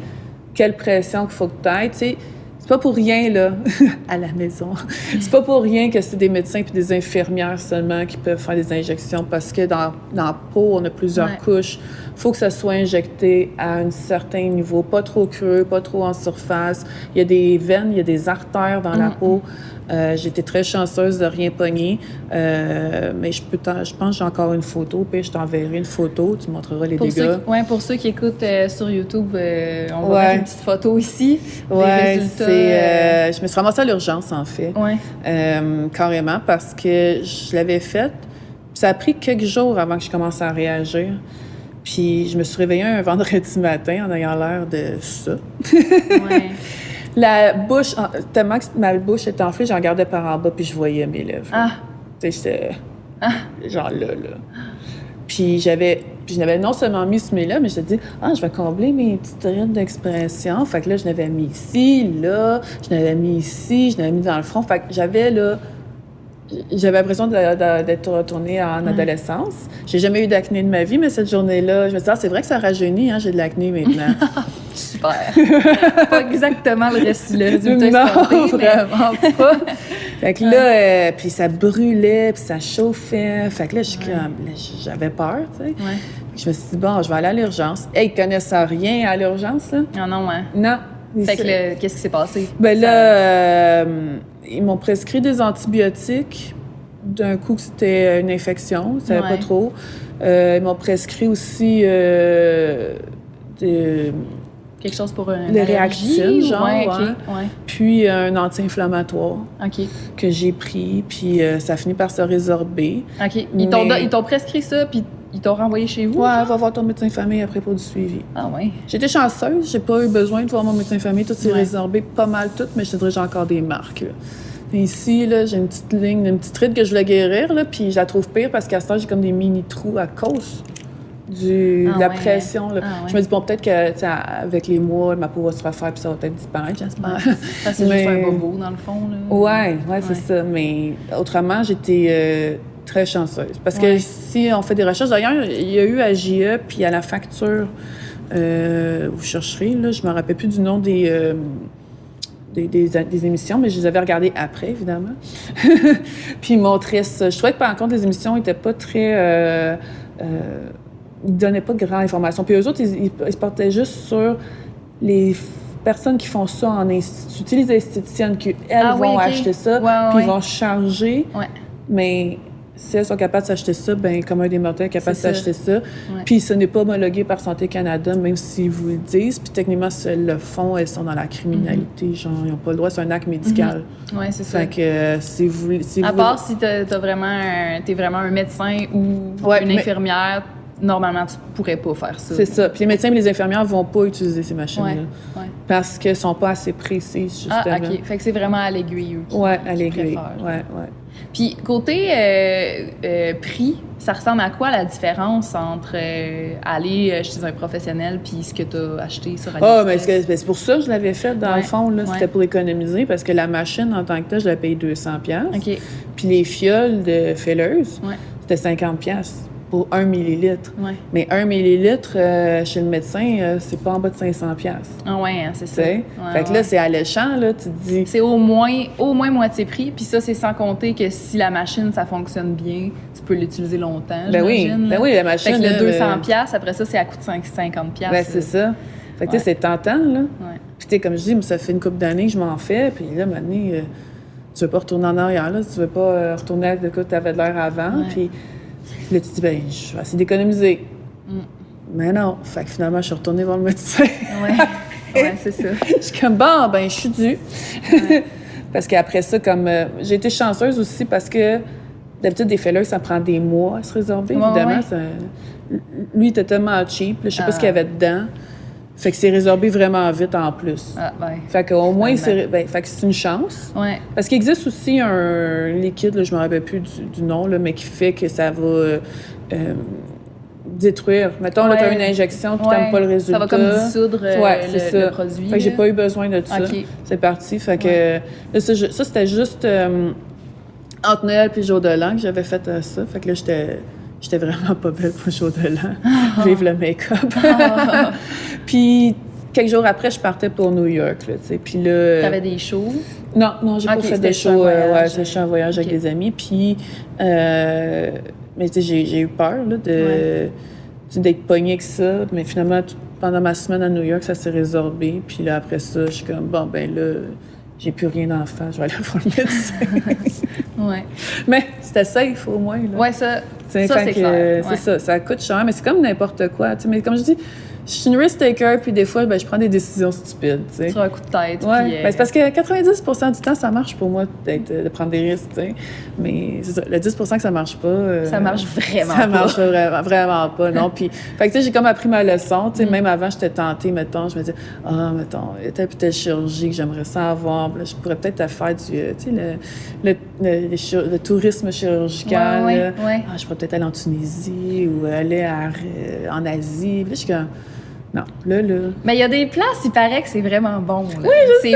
quelle pression qu'il faut que tu ailles, tu sais. C'est pas pour rien, là, à la maison. C'est pas pour rien que c'est des médecins puis des infirmières seulement qui peuvent faire des injections parce que dans la peau, on a plusieurs couches. Il faut que ça soit injecté à un certain niveau, pas trop creux, pas trop en surface. Il y a des veines, il y a des artères dans la peau. J'étais très chanceuse de rien pogner, mais je pense que j'ai encore une photo, puis je t'enverrai une photo, tu montreras les dégâts. Pour ceux qui écoutent sur YouTube, on va mettre une petite photo ici, des résultats. Je me suis ramassée à l'urgence, en fait, carrément, parce que je l'avais faite. Ça a pris quelques jours avant que je commence à réagir. Puis je me suis réveillée un vendredi matin en ayant l'air de ça. La bouche, tellement que ma bouche était enflée, j'en regardais par en bas, puis je voyais mes lèvres. Tu sais, j'étais genre là. Puis je n'avais non seulement mis ce mets-là, mais je me dit, je vais combler mes petites rides d'expression. Fait que là, je l'avais mis ici, là, je l'avais mis ici, je l'avais mis dans le front. Fait que j'avais l'impression d'être retournée en adolescence. J'ai jamais eu d'acné de ma vie, mais cette journée-là, je me suis dit, c'est vrai que ça rajeunit, j'ai de l'acné maintenant. Super! Pas exactement le résultat non, vraiment pas. Fait que là, puis ça brûlait, puis ça chauffait. Fait que là, j'avais peur, tu sais. Je me suis dit, bon, je vais aller à l'urgence. Hey, ils connaissent rien à l'urgence, là? Non. Non. Fait que qu'est-ce qui s'est passé? Ben là, ils m'ont prescrit des antibiotiques. D'un coup, c'était une infection, je savais pas trop. Ils m'ont prescrit aussi quelque chose pour des réactions, genre. Puis un anti-inflammatoire que j'ai pris, puis ça finit par se résorber. OK. Ils t'ont prescrit ça, puis ils t'ont renvoyé chez vous? Ouais, va voir ton médecin de famille après pour du suivi. Ah oui? J'étais chanceuse, j'ai pas eu besoin de voir mon médecin de famille. Tout s'est résorbé pas mal tout, mais je te dirais j'ai encore des marques. Là. Et ici, là, j'ai une petite ligne, une petite ride que je voulais guérir, là, puis je la trouve pire parce qu'à ce temps, j'ai comme des mini-trous à cause de la pression. Là. Je me dis, bon, peut-être que avec les mois, ma peau va se refaire, puis ça va peut-être disparaître, j'espère. C'est juste un bobo, dans le fond. Là. Ouais, c'est ça. Mais autrement, j'étais très chanceuse. Parce que si on fait des recherches, d'ailleurs, il y a eu à JE, puis à la facture, vous chercherez, là, je me rappelle plus du nom des émissions, mais je les avais regardées après, évidemment. Puis ils montraient ça. Je trouvais que, par contre, les émissions n'étaient pas très... ils ne donnaient pas de grande information. Puis eux autres, ils se portaient juste sur les personnes qui font ça en institut. Tu sais, les esthéticiennes qui, elles, vont acheter ça, puis ils vont charger. Mais si elles sont capables de s'acheter ça, bien, comme un des mortels est capable de s'acheter ça. Puis ce n'est pas homologué par Santé Canada, même s'ils vous le disent. Puis techniquement, si elles le font, elles sont dans la criminalité. Genre, ils n'ont pas le droit, c'est un acte médical. Oui, c'est ça. Fait que si vous... à part si t'es vraiment un médecin ou une infirmière, normalement, tu pourrais pas faire ça. C'est ça. Puis les médecins et les infirmières vont pas utiliser ces machines-là. Parce qu'elles sont pas assez précises, justement. Ah, OK. Fait que c'est vraiment à l'aiguille. Oui, à l'aiguille. Ouais. Puis, côté prix, ça ressemble à quoi la différence entre aller chez un professionnel puis ce que tu as acheté sur AliExpress? Mais c'est pour ça que je l'avais fait, dans le fond. Là, c'était pour économiser, parce que la machine, en tant que telle, je l'avais payé 200$. OK. Puis les fioles de felleuse, c'était 50$ pour 1 millilitre. Mais 1 millilitre, chez le médecin, c'est pas en bas de 500$. Ah ouais, c'est ça. Fait que là, c'est alléchant, là, tu te dis... C'est au moins moitié prix, puis ça, c'est sans compter que si la machine, ça fonctionne bien, tu peux l'utiliser longtemps, j'imagine. Ben oui, la machine... Fait que le 200$, après ça, c'est à coût de 50$. Ben c'est ça. Fait que tu sais, c'est tentant, là. Puis tu sais, comme je dis, ça fait une couple d'années que je m'en fais, puis là, maintenant, tu veux pas retourner en arrière, là, tu veux pas retourner avec le cas que tu avais de l'air avant, puis... Là, tu te dis, ben, je vais essayer d'économiser. Mais non. Fait que finalement, je suis retournée voir le médecin. C'est ça. Je suis comme, bon, ben, je suis due. Parce qu'après ça, comme, j'ai été chanceuse aussi parce que d'habitude, des fellers, ça prend des mois à se résorber, évidemment. Ça, lui, il était tellement cheap. Là, je sais pas ce qu'il y avait dedans. Fait que c'est résorbé vraiment vite en plus. Ah, ouais. Fait qu'au moins, fait que c'est une chance. Ouais. Parce qu'il existe aussi un liquide, là, je me rappelle plus du nom, là, mais qui fait que ça va détruire. Mettons, là, tu as une injection, puis tu n'aimes pas le résultat. Ça va comme dissoudre le produit. Fait que j'ai pas eu besoin de ça. Okay. C'est parti. Fait que là, ça, c'était juste entre Noël et Jour de l'An que j'avais fait ça. Fait que là, j'étais vraiment pas belle pour Jour de l'An. Vive le make-up. Puis quelques jours après, je partais pour New York, là, tu sais. Puis là... T'avais des shows? Non, j'ai pas fait de show. Je suis en voyage avec des amis. Puis... mais tu sais, j'ai eu peur, là, d'être pognée avec ça. Mais finalement, pendant ma semaine à New York, ça s'est résorbé. Puis là, après ça, je suis comme, bon, ben là... J'ai plus rien d'en faire, je vais aller voir le médecin. Ouais. Mais c'était safe au moins. Là. Ouais, ça c'est clair. C'est ça coûte cher, mais c'est comme n'importe quoi. Mais comme je dis, je suis une risk-taker, puis des fois, je prends des décisions stupides. T'sais. Sur un coup de tête. Ouais. Puis, c'est parce que 90% du temps, ça marche pour moi de prendre des risques. T'sais. Mais c'est ça, le 10% que ça marche pas... ça marche vraiment pas. Ça marche vraiment pas, non. Puis, fait que j'ai comme appris ma leçon. Même avant, j'étais tentée, mettons, je me disais, mettons, il y a telle chirurgie que j'aimerais ça avoir. Là, je pourrais peut-être faire le tourisme chirurgical. Ouais. Je pourrais peut-être aller en Tunisie ou aller en Asie. Puis là, je suis comme... Non, là. Mais il y a des places, il paraît que c'est vraiment bon. Là. Oui, je sais.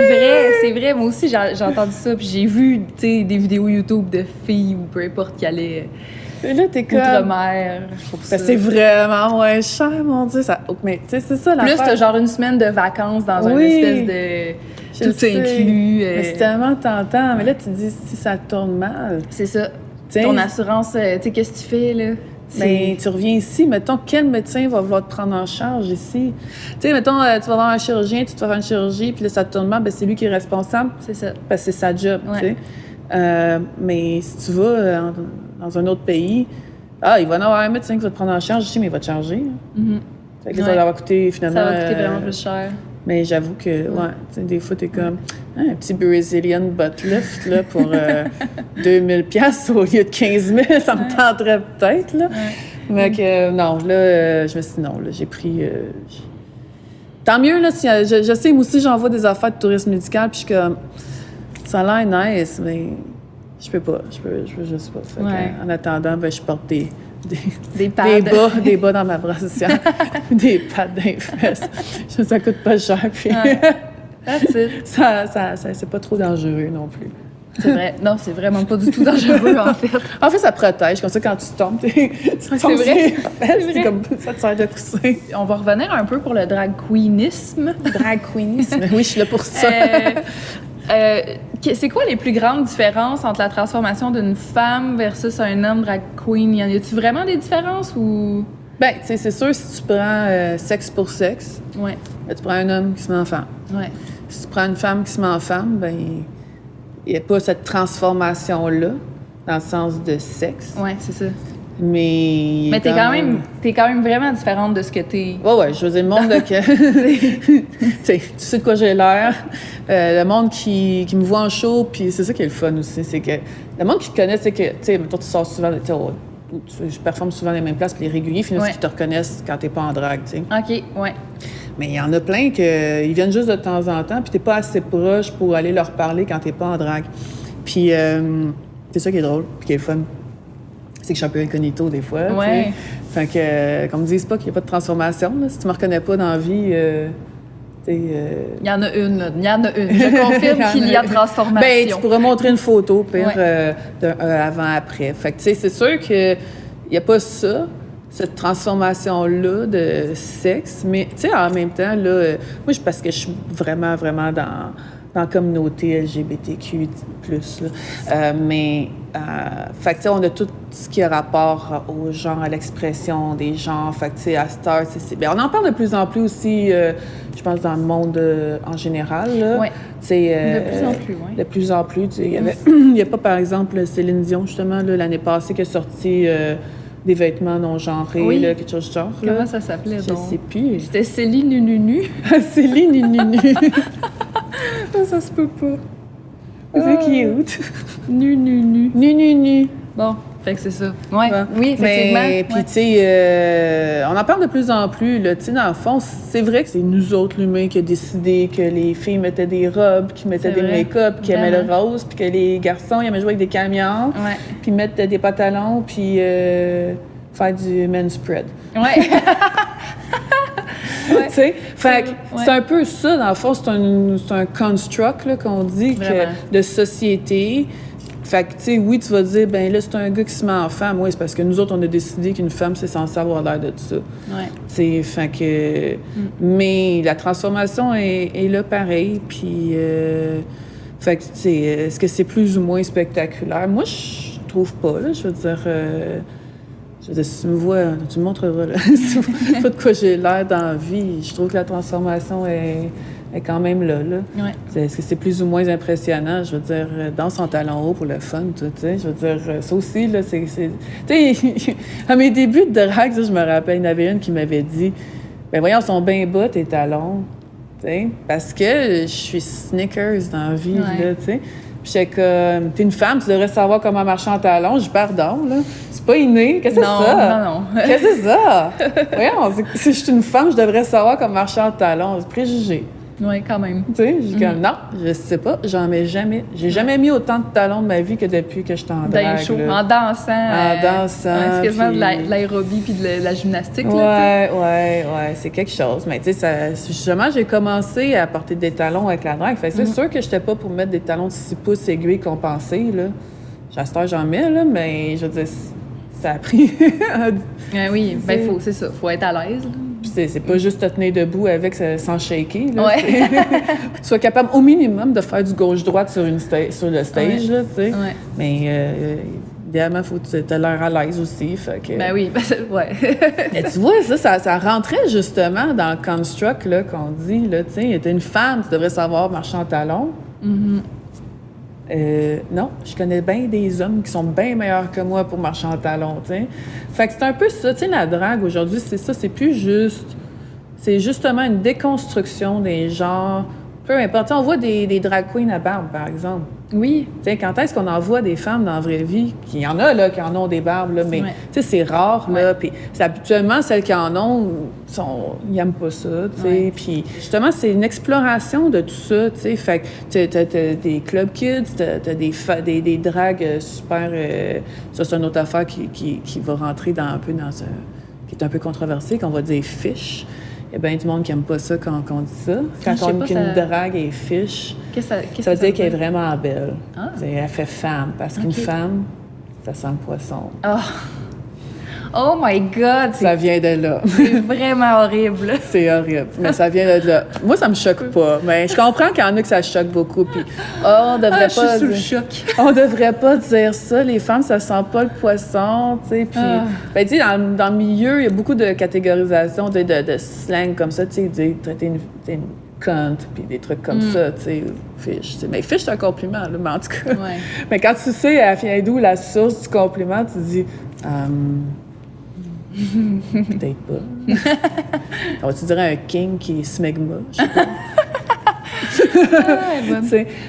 C'est vrai. Moi aussi, j'ai entendu ça. Puis j'ai vu, des vidéos YouTube de filles ou peu importe qui allaient outre-mer. C'est vraiment moins cher, mon Dieu. Mais tu sais, c'est ça, Plus, t'as genre une semaine de vacances dans une espèce de... Tout inclus. Mais c'est tellement tentant. Mais là, tu te dis, si ça tourne mal... C'est ça. Ton assurance, tu sais, qu'est-ce que tu fais, là? Mais tu reviens ici, mettons, quel médecin va vouloir te prendre en charge ici? Tu sais, mettons, tu vas voir un chirurgien, tu te fais faire une chirurgie, puis là, ça tourne mal, c'est lui qui est responsable. C'est ça. Parce que c'est sa job, tu sais. Mais si tu vas dans un autre pays, il va y avoir un médecin qui va te prendre en charge ici, mais il va te charger. Fait que ça va coûter, finalement... Ça va coûter vraiment plus cher. Mais j'avoue que, des fois, t'es comme un petit Brazilian butt lift là, pour 2000 $ au lieu de 15 000, ça me tenterait peut-être. Là. Mais que, non, là, je me suis dit, non, là, j'ai pris... Tant mieux, là, si, je sais, moi aussi, j'envoie des affaires de tourisme médical, puis je suis comme, ça a l'air nice, mais je peux pas, je sais pas. Fait en attendant, je porte des bas dans ma brassière, des pads dans les fesses. Ça coûte pas cher, puis ça c'est pas trop dangereux non plus. C'est vrai. Non, c'est vraiment pas du tout dangereux, en fait. En fait, ça protège. Comme ça, quand tu tombes, c'est vrai. C'est comme ça te sert de coussin. On va revenir un peu pour le drag queenisme. Oui, je suis là pour ça. C'est quoi les plus grandes différences entre la transformation d'une femme versus un homme drag queen? Y a-t-il vraiment des différences ou... Ben, tu sais, c'est sûr, si tu prends sexe pour sexe, tu prends un homme qui se met en femme. Si tu prends une femme qui se met en femme, ben, il n'y a pas cette transformation-là, dans le sens de sexe. Oui, c'est ça. Mais t'es quand même vraiment différente de ce que t'es. Ouais, je veux dire, le monde là, que... tu sais de quoi j'ai l'air. Le monde qui me voit en show, puis c'est ça qui est le fun aussi, c'est que le monde qui te connaît, c'est que, tu sais, toi, tu sors souvent, je performe souvent les mêmes places, puis les réguliers, finalement, qui te reconnaissent quand t'es pas en drague, tu sais. OK, ouais. Mais il y en a plein ils viennent juste de temps en temps, puis t'es pas assez proche pour aller leur parler quand t'es pas en drague. Puis c'est ça qui est drôle, puis qui est le fun. C'est que je suis un peu incognito des fois. Ouais. Fait que, qu'on me dise pas qu'il n'y a pas de transformation, là. Si tu me reconnais pas dans la vie, il y en a une. Je confirme qu'il y a transformation. Ben, tu pourrais montrer une photo, pire, avant-après. Fait que, tu sais, c'est sûr qu'il n'y a pas ça, cette transformation-là de sexe, mais, tu sais, en même temps, là, moi, parce que je suis vraiment, vraiment dans la communauté LGBTQ+. Fait que, tu sais, on a tout ce qui a rapport au genre, à l'expression des genres. Fait que, tu sais, à cette heure, on en parle de plus en plus aussi, je pense, dans le monde en général. Oui, de plus en plus, oui. De plus en plus. Il y a pas, par exemple, Céline Dion, justement, là, l'année passée, qui a sorti des vêtements non genrés, là, quelque chose de genre. Comment ça s'appelait, donc? Je sais plus. C'était Céline Nunu. Céline Nunu. Ça se peut pas. C'est cute. Nu. Nu. Bon. Fait que c'est ça. Ouais. Oui, effectivement. Mais, puis, tu sais, on en parle de plus en plus, là. Tu sais, dans le fond, c'est vrai que c'est nous autres, l'humain, qui a décidé que les filles mettaient des robes, qui mettaient des make-up, qui aimaient le rose, puis que les garçons, ils aimaient jouer avec des camions, puis mettre des pantalons, puis faire du men's spread. Ouais. Tu sais, fait que c'est un peu ça, dans le fond, c'est un construct, là, qu'on dit, de société. Fait que, tu sais, oui, tu vas dire, ben là, c'est un gars qui se met en femme. Oui, c'est parce que nous autres, on a décidé qu'une femme, c'est censé avoir l'air de ça. Ouais. Tu sais, fait que... Mais la transformation est là pareil, puis... fait que, tu sais, est-ce que c'est plus ou moins spectaculaire? Moi, je trouve pas, là. Je veux dire, si tu me vois, tu me montreras, là. Pas de quoi j'ai l'air dans la vie. Je trouve que la transformation est quand même là. Ouais. Est-ce que c'est plus ou moins impressionnant? Je veux dire, dans son talon haut pour le fun, tu sais. Je veux dire, ça aussi, là, c'est... Tu sais, à mes débuts de drague, ça, je me rappelle, il y en avait une qui m'avait dit, ben voyons, sont bien bas tes talons, tu sais, parce que je suis sneakers dans la vie, là, tu sais. Puis j'étais comme, t'es une femme, tu devrais savoir comment marcher en talons. Je dis, pardon, là. C'est pas inné. Qu'est-ce que c'est ça? Non. Qu'est-ce que c'est ça? Voyons, si je suis une femme, je devrais savoir comment marcher en talons. C'est préjugé. Oui, quand même. Tu sais, je dis comme, non, je sais pas, j'ai jamais mis autant de talons de ma vie que depuis que je suis en drague. En dansant. En dansant. C'est quasiment de l'aérobie puis de la gymnastique. Ouais, c'est quelque chose. Mais tu sais, justement, j'ai commencé à porter des talons avec la drague. Fait que c'est sûr que j'étais pas pour mettre des talons de 6 pouces aiguilles compensés, là. J'espère que j'en mets, là, mais je veux dire, ça a pris... oui, ben c'est ça, faut être à l'aise, là. Puis c'est pas juste te tenir debout avec sans shaker. Là, que tu sois capable au minimum de faire du gauche-droite sur le stage. Là, tu sais. Mais idéalement, il faut que tu aies l'air à l'aise aussi. Fait que... Ben oui, Mais tu vois, ça rentrait justement dans le construct là, qu'on dit. Là, tu sais, t'es une femme, tu devrais savoir marcher en talons. Non, je connais bien des hommes qui sont bien meilleurs que moi pour marcher en talons, tu sais. Fait que c'est un peu ça, tu sais, la drague aujourd'hui, c'est ça, c'est plus juste... C'est justement une déconstruction des genres, peu importe. On voit des drag queens à barbe, par exemple. Oui. Tu sais, quand est-ce qu'on en voit des femmes dans la vraie vie? Qui en a, là, qui en ont des barbes, là, mais, tu sais, c'est rare, là. Puis habituellement, celles qui en ont, ils n'aiment pas ça, tu sais. Puis justement, c'est une exploration de tout ça, tu sais. Fait que t'as des club kids, t'as des dragues super... ça, c'est une autre affaire qui va rentrer qui est un peu controversée, qu'on va dire fish. Il y a bien du monde qui n'aime pas ça quand on dit ça. Quand on dit qu'une drague est fiche, ça veut dire qu'elle est vraiment belle. Ah. Elle fait femme, parce qu'une femme, ça sent le poisson. Oh my God! Ça vient de là. C'est vraiment horrible. C'est horrible, mais ça vient de là. Moi, ça me choque pas, mais je comprends qu'il y en a que ça choque beaucoup. Puis, on devrait pas... Je suis sous le choc. On devrait pas dire ça. Les femmes, ça sent pas le poisson, tu sais. Puis, ben, tu sais, dans le milieu, il y a beaucoup de catégorisation, de slang comme ça, tu sais, traiter une cunt, puis des trucs comme ça, tu sais, fiche. Mais fiche, c'est un compliment, là, mais en tout cas. Ouais. Mais quand tu sais, elle vient d'où la source du compliment, tu dis... peut-être pas. On va-tu dire un king qui est smegma? Je sais pas.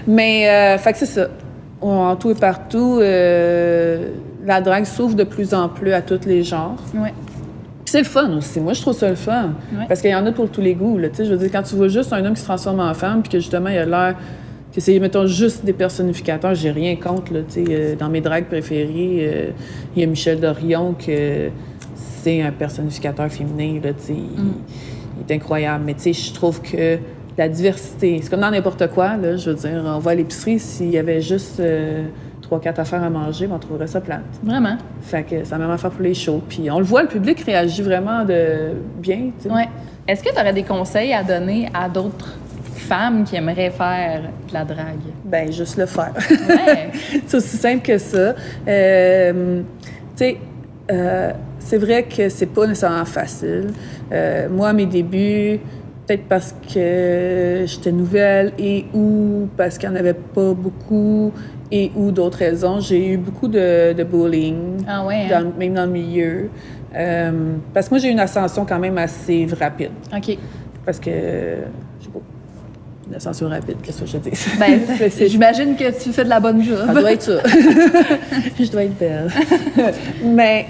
Mais, fait que c'est ça. En tout et partout, la drague s'ouvre de plus en plus à tous les genres. Ouais. Puis c'est le fun aussi. Moi, je trouve ça le fun. Ouais. Parce qu'il y en a pour tous les goûts. Là. Je veux dire, quand tu vois juste un homme qui se transforme en femme, puis que justement, il a l'air que c'est, mettons, juste des personnificateurs, j'ai rien contre. Là, dans mes dragues préférées, il y a Michel Dorion, que c'est un personnificateur féminin. Là, il est incroyable. Mais je trouve que la diversité, c'est comme dans n'importe quoi. Là, je veux dire, on va à l'épicerie, s'il y avait juste 3-4 affaires à manger, on trouverait ça plate. Vraiment. Fait que c'est la même affaire pour les shows. Puis on le voit, le public réagit vraiment bien. Oui. Est-ce que tu aurais des conseils à donner à d'autres femmes qui aimeraient faire de la drague? Bien, juste le faire. Ouais. C'est aussi simple que ça. C'est vrai que c'est pas nécessairement facile. Moi, à mes débuts, peut-être parce que j'étais nouvelle et ou parce qu'il n'y en avait pas beaucoup et ou d'autres raisons, j'ai eu beaucoup de bullying, même dans le milieu. Parce que moi, j'ai eu une ascension quand même assez rapide. OK. Parce que, je sais pas, La censure rapide, qu'est-ce que je dis? Ben, j'imagine que tu fais de la bonne job. Ça doit être ça. Je dois être belle. Mais,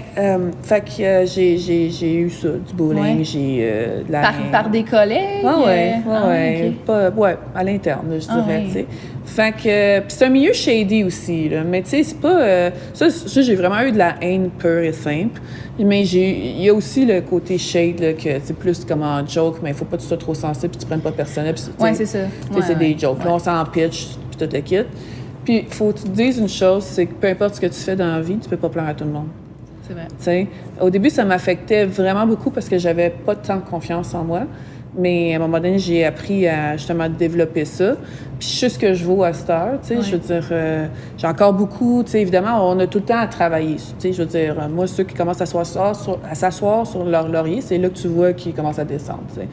fait que j'ai eu ça, du bowling, j'ai de la... Par des collègues? Okay. Ouais, à l'interne, je dirais, tu sais. Fait que... Puis c'est un milieu shady aussi, là. Mais tu sais, c'est pas... Ça, j'ai vraiment eu de la haine pure et simple. Mais il y a aussi le côté shade, là, que c'est plus comme un joke, mais il faut pas que tu sois trop sensible puis tu prennes pas personnel. Oui, c'est ça. C'est des jokes. Là, on s'en pitch, puis tout le kit. Puis il faut que tu te dises une chose, c'est que peu importe ce que tu fais dans la vie, tu peux pas plaire à tout le monde. C'est vrai. T'sais, au début, ça m'affectait vraiment beaucoup parce que j'avais pas tant de confiance en moi. Mais à un moment donné, j'ai appris à justement développer ça. Puis je sais ce que je vaux à cette heure, tu sais. Je veux dire, j'ai encore beaucoup, tu sais, évidemment, on a tout le temps à travailler. Tu sais, je veux dire, moi, ceux qui commencent à s'asseoir sur leur laurier, c'est là que tu vois qu'ils commencent à descendre, tu sais.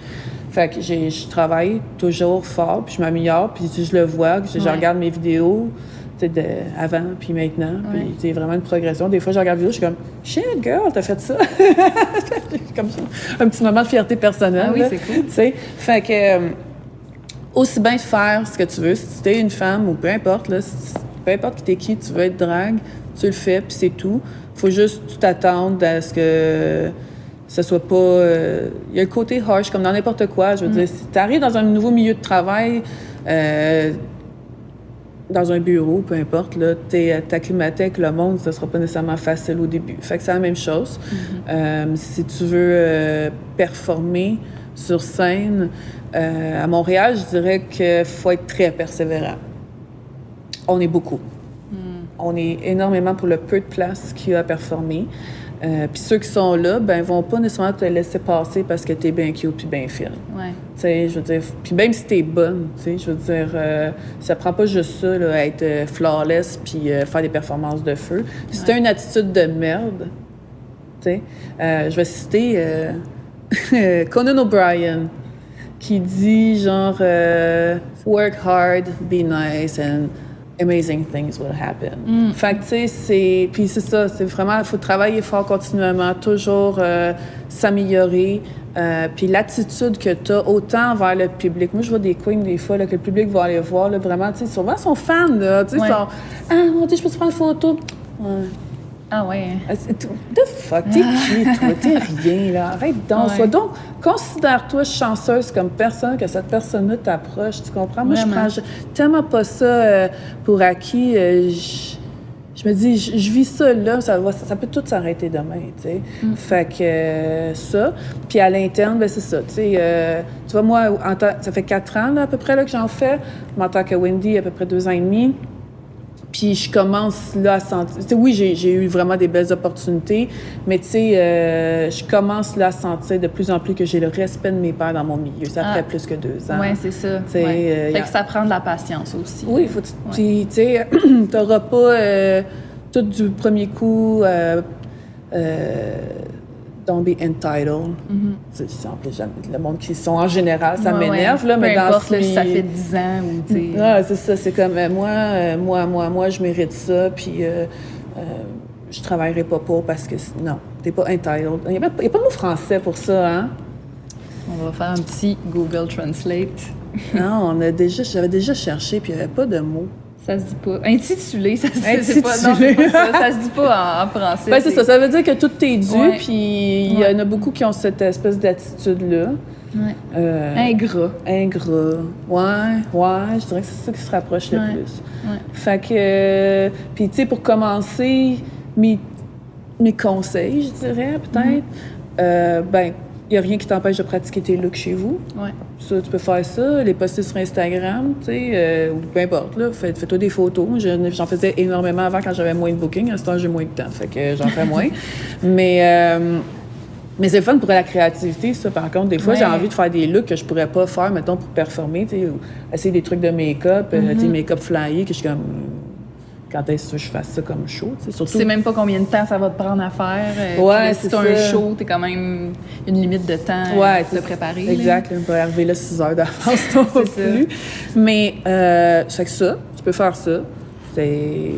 Fait que je travaille toujours fort, puis je m'améliore, puis je le vois, je regarde mes vidéos, tu sais, avant puis maintenant, puis c'est vraiment une progression. Des fois, je regarde la vidéo, je suis comme « Shit, girl, t'as fait ça! » Comme ça, un petit moment de fierté personnelle. Ah oui, c'est cool. Tu sais, fait que aussi bien faire ce que tu veux, si tu es une femme ou peu importe, là, peu importe qui t'es qui, tu veux être drague, tu le fais, puis c'est tout. Faut juste t'attendre à ce que ça soit pas... Il y a le côté harsh, comme dans n'importe quoi. Je veux dire, si t'arrives dans un nouveau milieu de travail... dans un bureau, peu importe, là, t'es acclimaté avec le monde, ça sera pas nécessairement facile au début. Fait que c'est la même chose. Si tu veux performer sur scène, à Montréal, je dirais qu'il faut être très persévérant. On est beaucoup. On est énormément pour le peu de place qu'il y a à performer. Puis ceux qui sont là, ben vont pas nécessairement te laisser passer parce que t'es bien cute puis bien fine. Ouais. Tu sais, je veux dire, puis même si t'es bonne, tu sais, je veux dire, ça prend pas juste ça, là, être flawless puis faire des performances de feu. Si t'as une attitude de merde, tu sais, je vais citer Conan O'Brien qui dit genre work hard, be nice and amazing things will happen. Fait que, tu sais, puis c'est ça, c'est vraiment, il faut travailler fort continuellement, toujours s'améliorer. Puis l'attitude que tu as autant envers le public. Moi, je vois des queens des fois, là, que le public va aller voir, là, vraiment, tu sais, souvent, ils sont fans, là, tu sais, ils sont « Ah, mon Dieu, je peux te prendre une photo? » Ah ouais. The fuck, t'es qui, toi? T'es rien, là. Arrête donc. Donc, considère-toi chanceuse comme personne, que cette personne-là t'approche, tu comprends? Moi, je prends tellement pas ça pour acquis. Je me dis, je vis ça là, ça peut tout s'arrêter demain, tu sais. Fait que ça. Puis à l'interne, ben c'est ça, tu sais. Tu vois, moi, ça fait 4 ans, là, à peu près, là, que j'en fais. Mais en tant que Wendy, à peu près 2 ans et demi. Puis je commence là à sentir... Tu sais, oui, j'ai eu vraiment des belles opportunités, mais tu sais, je commence là à sentir de plus en plus que j'ai le respect de mes pairs dans mon milieu. Ça fait plus que 2 ans. Oui, c'est ça. Fait que ça prend de la patience aussi. Oui, il faut... Puis, tu sais, t'auras pas tout du premier coup... Don't be entitled. C'est en plus jamais le monde qui sont en général, ça m'énerve là, mais dans ce ça fait 10 ans ou tu sais. Ah, c'est ça, c'est comme moi, je mérite ça, puis je travaillerai pas pour parce que non, t'es pas entitled. Il y a pas de mot français pour ça, hein? On va faire un petit Google Translate. Non, j'avais déjà cherché, puis il y avait pas de mot. Ça se dit pas. Intitulé, ça se dit pas. Non, c'est pas ça. Ça se dit pas en français. Ben, c'est ça. Ça veut dire que tout est dû, puis il y en a beaucoup qui ont cette espèce d'attitude-là. Ingrat. Ouais, je dirais que c'est ça qui se rapproche le plus. Fait que, puis tu sais, pour commencer, mes conseils, je dirais, peut-être, ben, il n'y a rien qui t'empêche de pratiquer tes looks chez vous. Ouais. Ça, tu peux faire ça, les poster sur Instagram, tu sais, ou peu importe, là. Fais-toi des photos. J'en faisais énormément avant quand j'avais moins de booking. À ce temps, j'ai moins de temps, fait que j'en fais moins. Mais c'est le fun pour la créativité, ça, par contre. Des fois, j'ai envie de faire des looks que je pourrais pas faire, mettons, pour performer, tu sais, ou essayer des trucs de make-up, tu sais, make-up flyé, que je suis comme... Quand est-ce que je fasse ça comme show, tu sais, surtout... Tu sais même pas combien de temps ça va te prendre à faire. Ouais, si t'as un show, t'es quand même une limite de temps de préparer. Exact, on peut arriver là 6 heures d'avance non plus. Mais, ça fait que ça, tu peux faire ça. C'est...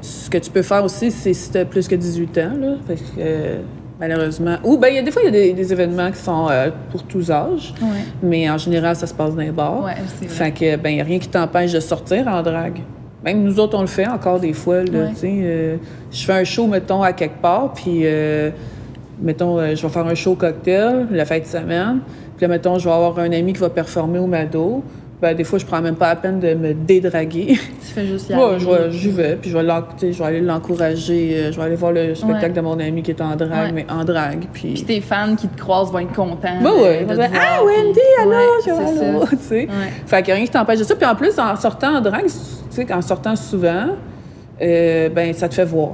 ce que tu peux faire aussi, c'est si t'as plus que 18 ans, là. Fait que... malheureusement. Ou bien, des fois, il y a des événements qui sont pour tous âges, mais en général, ça se passe dans les bars. Ouais, c'est vrai. Fait que, ben, il n'y a rien qui t'empêche de sortir en drague. Même nous autres, on le fait encore des fois, là, tu sais. Je fais un show, mettons, à quelque part, puis, mettons, je vais faire un show cocktail la fin de semaine. Puis là, mettons, je vais avoir un ami qui va performer au Mado. Ben, des fois, je prends même pas la peine de me dédraguer. Tu fais juste y aller. J'y vais, puis je vais aller l'encourager. Je vais aller voir le spectacle de mon ami qui est en drague, mais en drague. Puis tes fans qui te croisent vont être contents. Ils vont dire « Ah, Wendy, allô! » Tu sais. Fait qu'il n'y a rien qui t'empêche de ça. Puis en plus, en sortant en drague, tu sais, en sortant souvent, ben ça te fait voir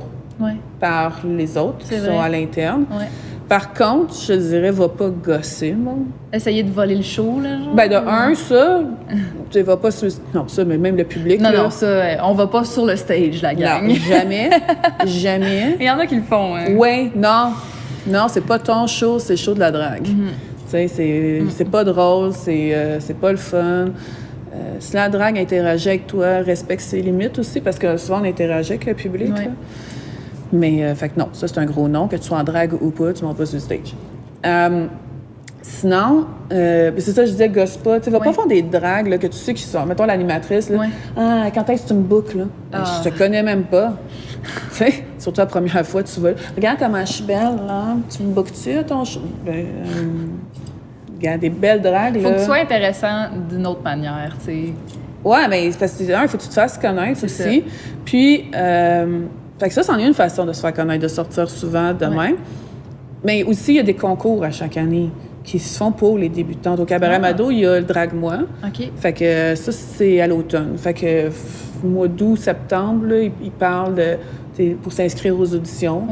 par les autres qui sont à l'interne. Par contre, je dirais, va pas gosser, moi. Essayer de voler le show, là, genre? Ben, de un, ça, tu vas pas sur... Non, ça, mais même le public, non, ça, on va pas sur le stage, la gang. Non, jamais. Jamais. Il y en a qui le font, hein? Oui, non. Non, c'est pas ton show, c'est le show de la drague. Tu sais, c'est pas drôle, c'est pas le fun. Si la drague interagit avec toi, respecte ses limites aussi, parce que souvent, on interagit avec le public, là. Mais, fait que non, ça, c'est un gros non. Que tu sois en drague ou pas, tu montes pas sur le stage. Sinon, c'est ça, je disais, gosse pas. Tu vas pas faire des dragues là, que tu sais qui sont. Mettons l'animatrice, là. Ah, quand est-ce que tu me bookes, là? Je te connais même pas. Tu sais, surtout la première fois, tu vas. Regarde comment je suis belle, là. Tu me bookes-tu à ton show? Regarde, des belles dragues, là. Faut que tu sois intéressant d'une autre manière, tu sais. Ouais, mais parce que, il faut que tu te fasses connaître aussi. Ça. Puis, fait que ça, c'en est une façon de se faire connaître, de sortir souvent de même. Mais aussi, il y a des concours à chaque année qui se font pour les débutantes. Au Cabaret Mado, il y a le Drague-moi. Fait que ça, c'est à l'automne. Fait que mois d'août, septembre, là, ils parlent pour s'inscrire aux auditions.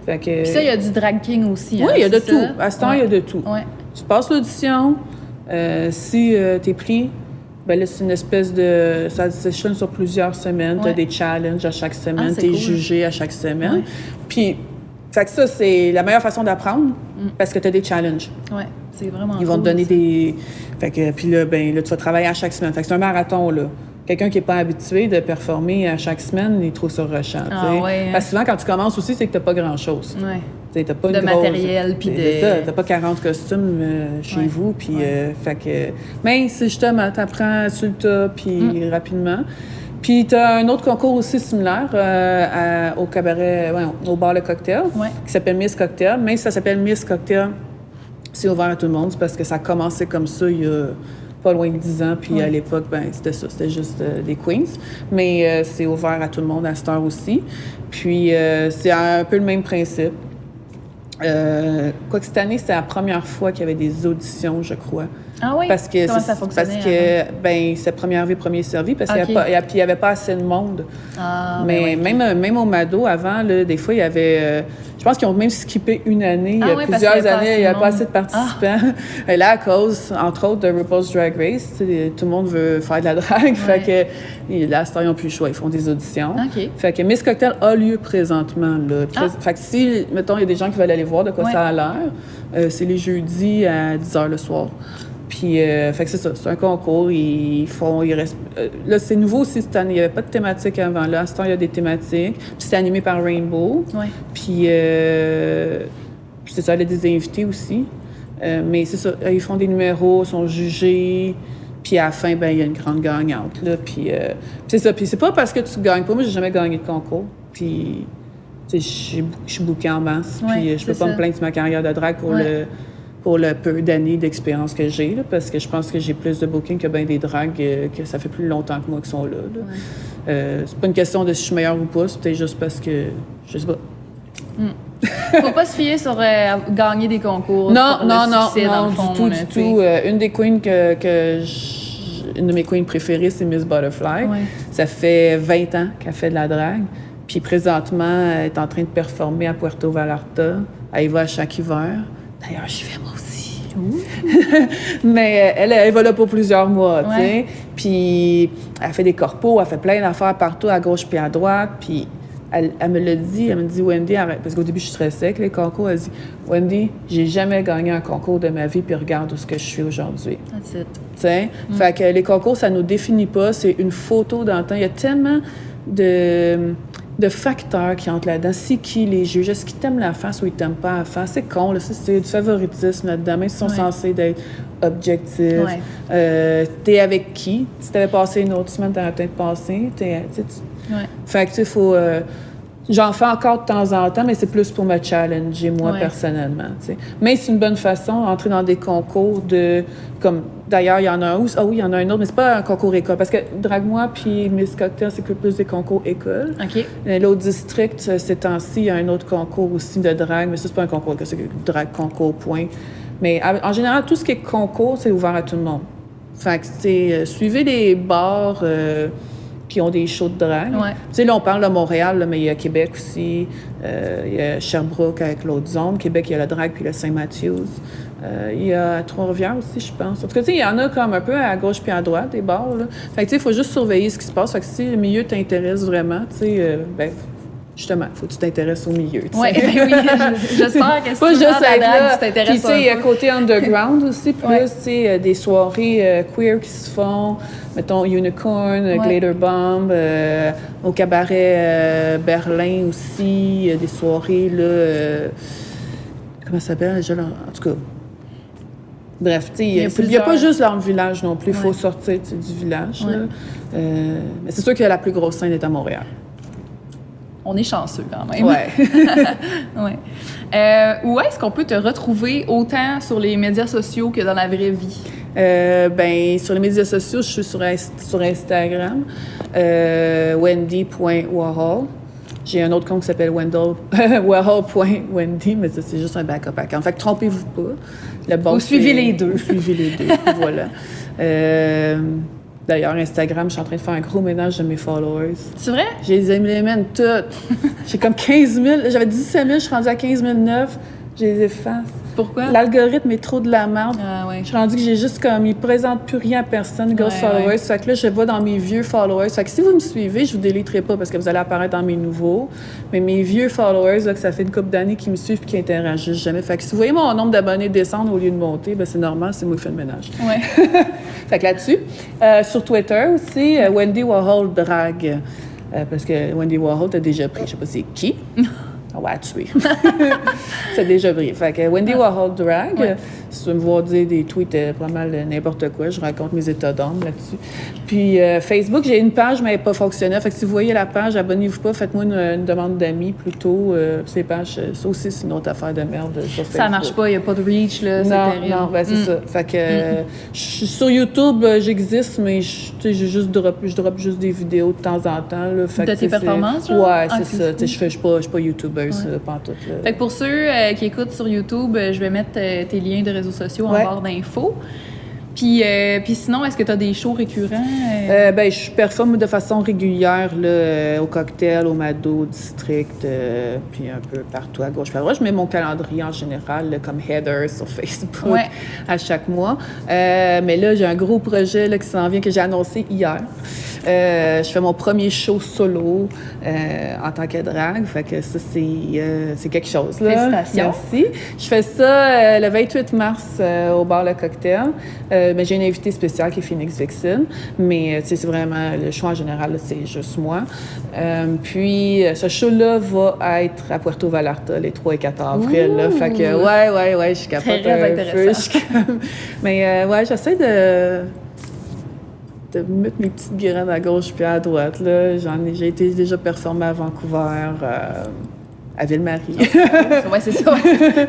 Fait que... Puis ça, il y a du drag king aussi. Oui, il y a de tout. À ce temps, il y a de tout. Tu passes l'audition. Si t'es pris, ben là, c'est une espèce de... Ça s'échelonne sur plusieurs semaines. Tu as des challenges à chaque semaine. Tu es jugé à chaque semaine. Puis, fait que ça, c'est la meilleure façon d'apprendre parce que tu as des challenges. Oui, c'est vraiment Ils vont te donner des... Fait que, puis là, ben là, tu vas travailler à chaque semaine. Fait que c'est un marathon, là. Quelqu'un qui n'est pas habitué de performer à chaque semaine, il trouve ça rushant. Parce que souvent, quand tu commences aussi, c'est que tu n'as pas grand-chose. T'as pas une grosse... matériel, puis de... T'as pas 40 costumes chez vous, puis fait que... Mais c'est justement, t'apprends sur le tas, puis rapidement. Puis t'as un autre concours aussi similaire au cabaret, au bar Le Cocktail, qui s'appelle Miss Cocktail. Même si ça s'appelle Miss Cocktail, c'est ouvert à tout le monde, c'est parce que ça a commencé comme ça il y a pas loin de 10 ans, puis à l'époque, ben c'était ça, c'était juste des queens. Mais c'est ouvert à tout le monde à cette heure aussi. Puis c'est un peu le même principe. Quoique cette année, c'était la première fois qu'il y avait des auditions, je crois. Ah oui? Parce que comment ça fonctionnait? Parce que, ben, c'est premier arrivé, premier servi, parce qu'il n'y avait pas assez de monde. Mais même au Mado, avant, là, des fois, il y avait... je pense qu'ils ont même skippé une année. Il y a plusieurs années, il n'y avait pas assez de participants. Et là, à cause, entre autres, de RuPaul's Drag Race, tout le monde veut faire de la drague. Fait que là, à ce temps, ils n'ont plus le choix. Ils font des auditions. Fait que Miss Cocktail a lieu présentement. Là. Fait que si, mettons, il y a des gens qui veulent aller voir de quoi ça a l'air, c'est les jeudis à 10h le soir. Puis, fait que c'est ça, c'est un concours, là, c'est nouveau aussi cette année, il n'y avait pas de thématique avant. Là, à ce temps, il y a des thématiques. Puis, c'est animé par Rainbow. Puis, c'est ça, il y a des invités aussi. Mais c'est ça, ils font des numéros, sont jugés. Puis, à la fin, ben il y a une grande gagnante, là. Puis, c'est ça. Puis, c'est pas parce que tu gagnes pas. Moi, j'ai jamais gagné de concours. Puis, tu sais, je suis bookée en masse. Puis, je peux pas me plaindre de ma carrière de drague pour le peu d'années d'expérience que j'ai, là, parce que je pense que j'ai plus de booking que bien des dragues que ça fait plus longtemps que moi qui sont là. C'est pas une question de si je suis meilleure ou pas, c'est peut-être juste parce que je sais pas. Faut pas se fier sur gagner des concours. Non, du tout. Une des queens une de mes queens préférées, c'est Miss Butterfly. Ça fait 20 ans qu'elle fait de la drague. Puis présentement, elle est en train de performer à Puerto Vallarta. Elle y va à chaque hiver. D'ailleurs, j'y vais moi aussi. Mais elle va là pour plusieurs mois, tu sais. Puis elle fait des corpos, elle fait plein d'affaires partout, à gauche puis à droite. Puis elle me l'a dit, elle me dit, Wendy, arrête. Parce qu'au début, je stressais avec les concours. Elle dit, Wendy, j'ai jamais gagné un concours de ma vie, puis regarde où ce que je suis aujourd'hui. That's it. Tu sais? Fait que les concours, ça nous définit pas. C'est une photo dans le temps. Il y a tellement de facteurs qui entrent là-dedans. C'est qui les juges? Est-ce qu'ils t'aiment la face ou ils t'aiment pas la face? C'est con, là. Ça, c'est du favoritisme là-dedans, même s'ils sont censés d'être objectifs. T'es avec qui? Si t'avais passé une autre semaine, t'aurais peut-être passé. Fait que, tu sais, faut... j'en fais encore de temps en temps, mais c'est plus pour me challenger, moi, personnellement. T'sais. Mais c'est une bonne façon d'entrer dans des concours de... comme d'ailleurs, il y en a un où... Ah oui, il y en a un autre, mais c'est pas un concours école. Parce que Drague-moi puis Miss Cocktail, c'est que plus des concours école. OK. L'autre district, ces temps-ci, il y a un autre concours aussi de drague, mais ça, c'est pas un concours, c'est drague concours, point. Mais en général, tout ce qui est concours, c'est ouvert à tout le monde. Fait que, tu sais, suivez les bars... qui ont des shows de drague. Tu sais, là, on parle de Montréal, là, mais il y a Québec aussi. Il y a Sherbrooke avec l'autre zone. Québec, il y a le drague puis le Saint-Mathieu. Il y a Trois-Rivières aussi, je pense. En tout cas, tu sais, il y en a comme un peu à gauche puis à droite, des bars, là. Fait que, tu sais, il faut juste surveiller ce qui se passe. Fait que si le milieu t'intéresse vraiment, tu sais, justement, il faut que tu t'intéresses au milieu. Oui, j'espère que pas si juste être là. Tu t'intéresses. Puis, tu sais, il y a côté underground aussi, plus, tu sais, des soirées queer qui se font. Mettons, Unicorn, Glitter Bomb, au cabaret Berlin aussi, des soirées, là... comment ça s'appelle? En tout cas... Bref, tu sais, il n'y a pas juste dans le village non plus. Il faut sortir du village. Là. Mais c'est sûr que la plus grosse scène est à Montréal. On est chanceux quand même. Ouais. Où est-ce qu'on peut te retrouver autant sur les médias sociaux que dans la vraie vie? Sur les médias sociaux, je suis sur Instagram, wendy.warhol. J'ai un autre compte qui s'appelle warhol.wendy, mais ça, c'est juste un backup account. Fait que trompez-vous pas. Vous suivez les deux. Vous suivez les deux, voilà. D'ailleurs, Instagram, je suis en train de faire un gros ménage de mes followers. C'est vrai? Je les mène toutes. J'ai comme 15 000. J'avais 17 000, je suis rendue à 15 009. Je les efface. Pourquoi? L'algorithme est trop de la merde. Je suis rendue que j'ai juste comme... Il ne présente plus rien à personne, grosse followers. Fait que là, je vais dans mes vieux followers. Fait que si vous me suivez, je ne vous déliterai pas parce que vous allez apparaître dans mes nouveaux. Mais mes vieux followers, là, que ça fait une couple d'années qui me suivent et qui interagissent jamais. Fait que si vous voyez mon nombre d'abonnés descendre au lieu de monter, ben c'est normal, c'est moi qui fais le ménage. Fait que là-dessus. Sur Twitter aussi, Wendy Warhol Drag. Parce que Wendy Warhol t'a déjà pris. Je sais pas c'est qui. On va la tuer. C'est déjà pris. Fait que Wendy Warhol Drag, si tu veux me voir dire des tweets pas mal n'importe quoi, je raconte mes états d'âme là-dessus. Puis Facebook, j'ai une page, mais elle n'a pas fonctionné. Fait que si vous voyez la page, abonnez-vous pas, faites-moi une demande d'amis plutôt. Ces pages, ça aussi, c'est une autre affaire de merde sur Facebook. Ça marche pas, il n'y a pas de reach, là, c'est terrible. Non, ben c'est ça. Fait que sur YouTube, j'existe, mais je drop juste des vidéos de temps en temps. Là, fait de tes performances, là? Ouais, c'est ça. Je suis pas YouTuber. Pantoute, fait que pour ceux qui écoutent sur YouTube, je vais mettre tes liens de réseaux sociaux en barre d'infos. Puis sinon, est-ce que tu as des shows récurrents? Je performe de façon régulière là, au Cocktail, au Mado, au District, puis un peu partout à gauche. Je mets mon calendrier en général là, comme header sur Facebook à chaque mois. Mais là, j'ai un gros projet là, qui s'en vient que j'ai annoncé hier. Je fais mon premier show solo en tant que drague. Fait que ça, c'est quelque chose. Là. Félicitations. Merci. Je fais ça le 28 mars au bar Le Cocktail. Mais j'ai une invitée spéciale qui est Phoenix Vixen. Mais c'est vraiment, le show en général, là, c'est juste moi. Puis ce show-là va être à Puerto Vallarta les 3 et 4 avril. Là. Fait que je suis capable un peu. Mais j'essaie de mettre mes petites graines à gauche puis à droite. Là. J'ai été déjà performée à Vancouver, à Ville-Marie. C'est ça.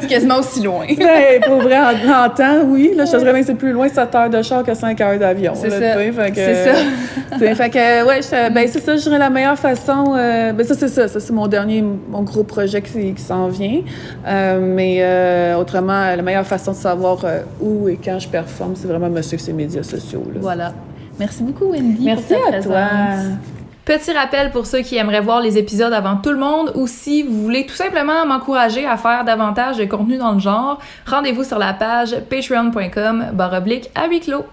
C'est quasiment aussi loin. Pour vrai, en temps, oui. Là, je te dirais bien que c'est plus loin 7 heures de char que 5 heures d'avion. C'est ça. C'est ça, je dirais la meilleure façon. C'est ça. Ça, c'est mon gros projet qui s'en vient. Autrement, la meilleure façon de savoir où et quand je performe, c'est vraiment me suivre sur les médias sociaux. Là. Voilà. Merci beaucoup, Wendy. Merci pour ta à toi. Petit rappel pour ceux qui aimeraient voir les épisodes avant tout le monde ou si vous voulez tout simplement m'encourager à faire davantage de contenu dans le genre, rendez-vous sur la page patreon.com/à huis clos.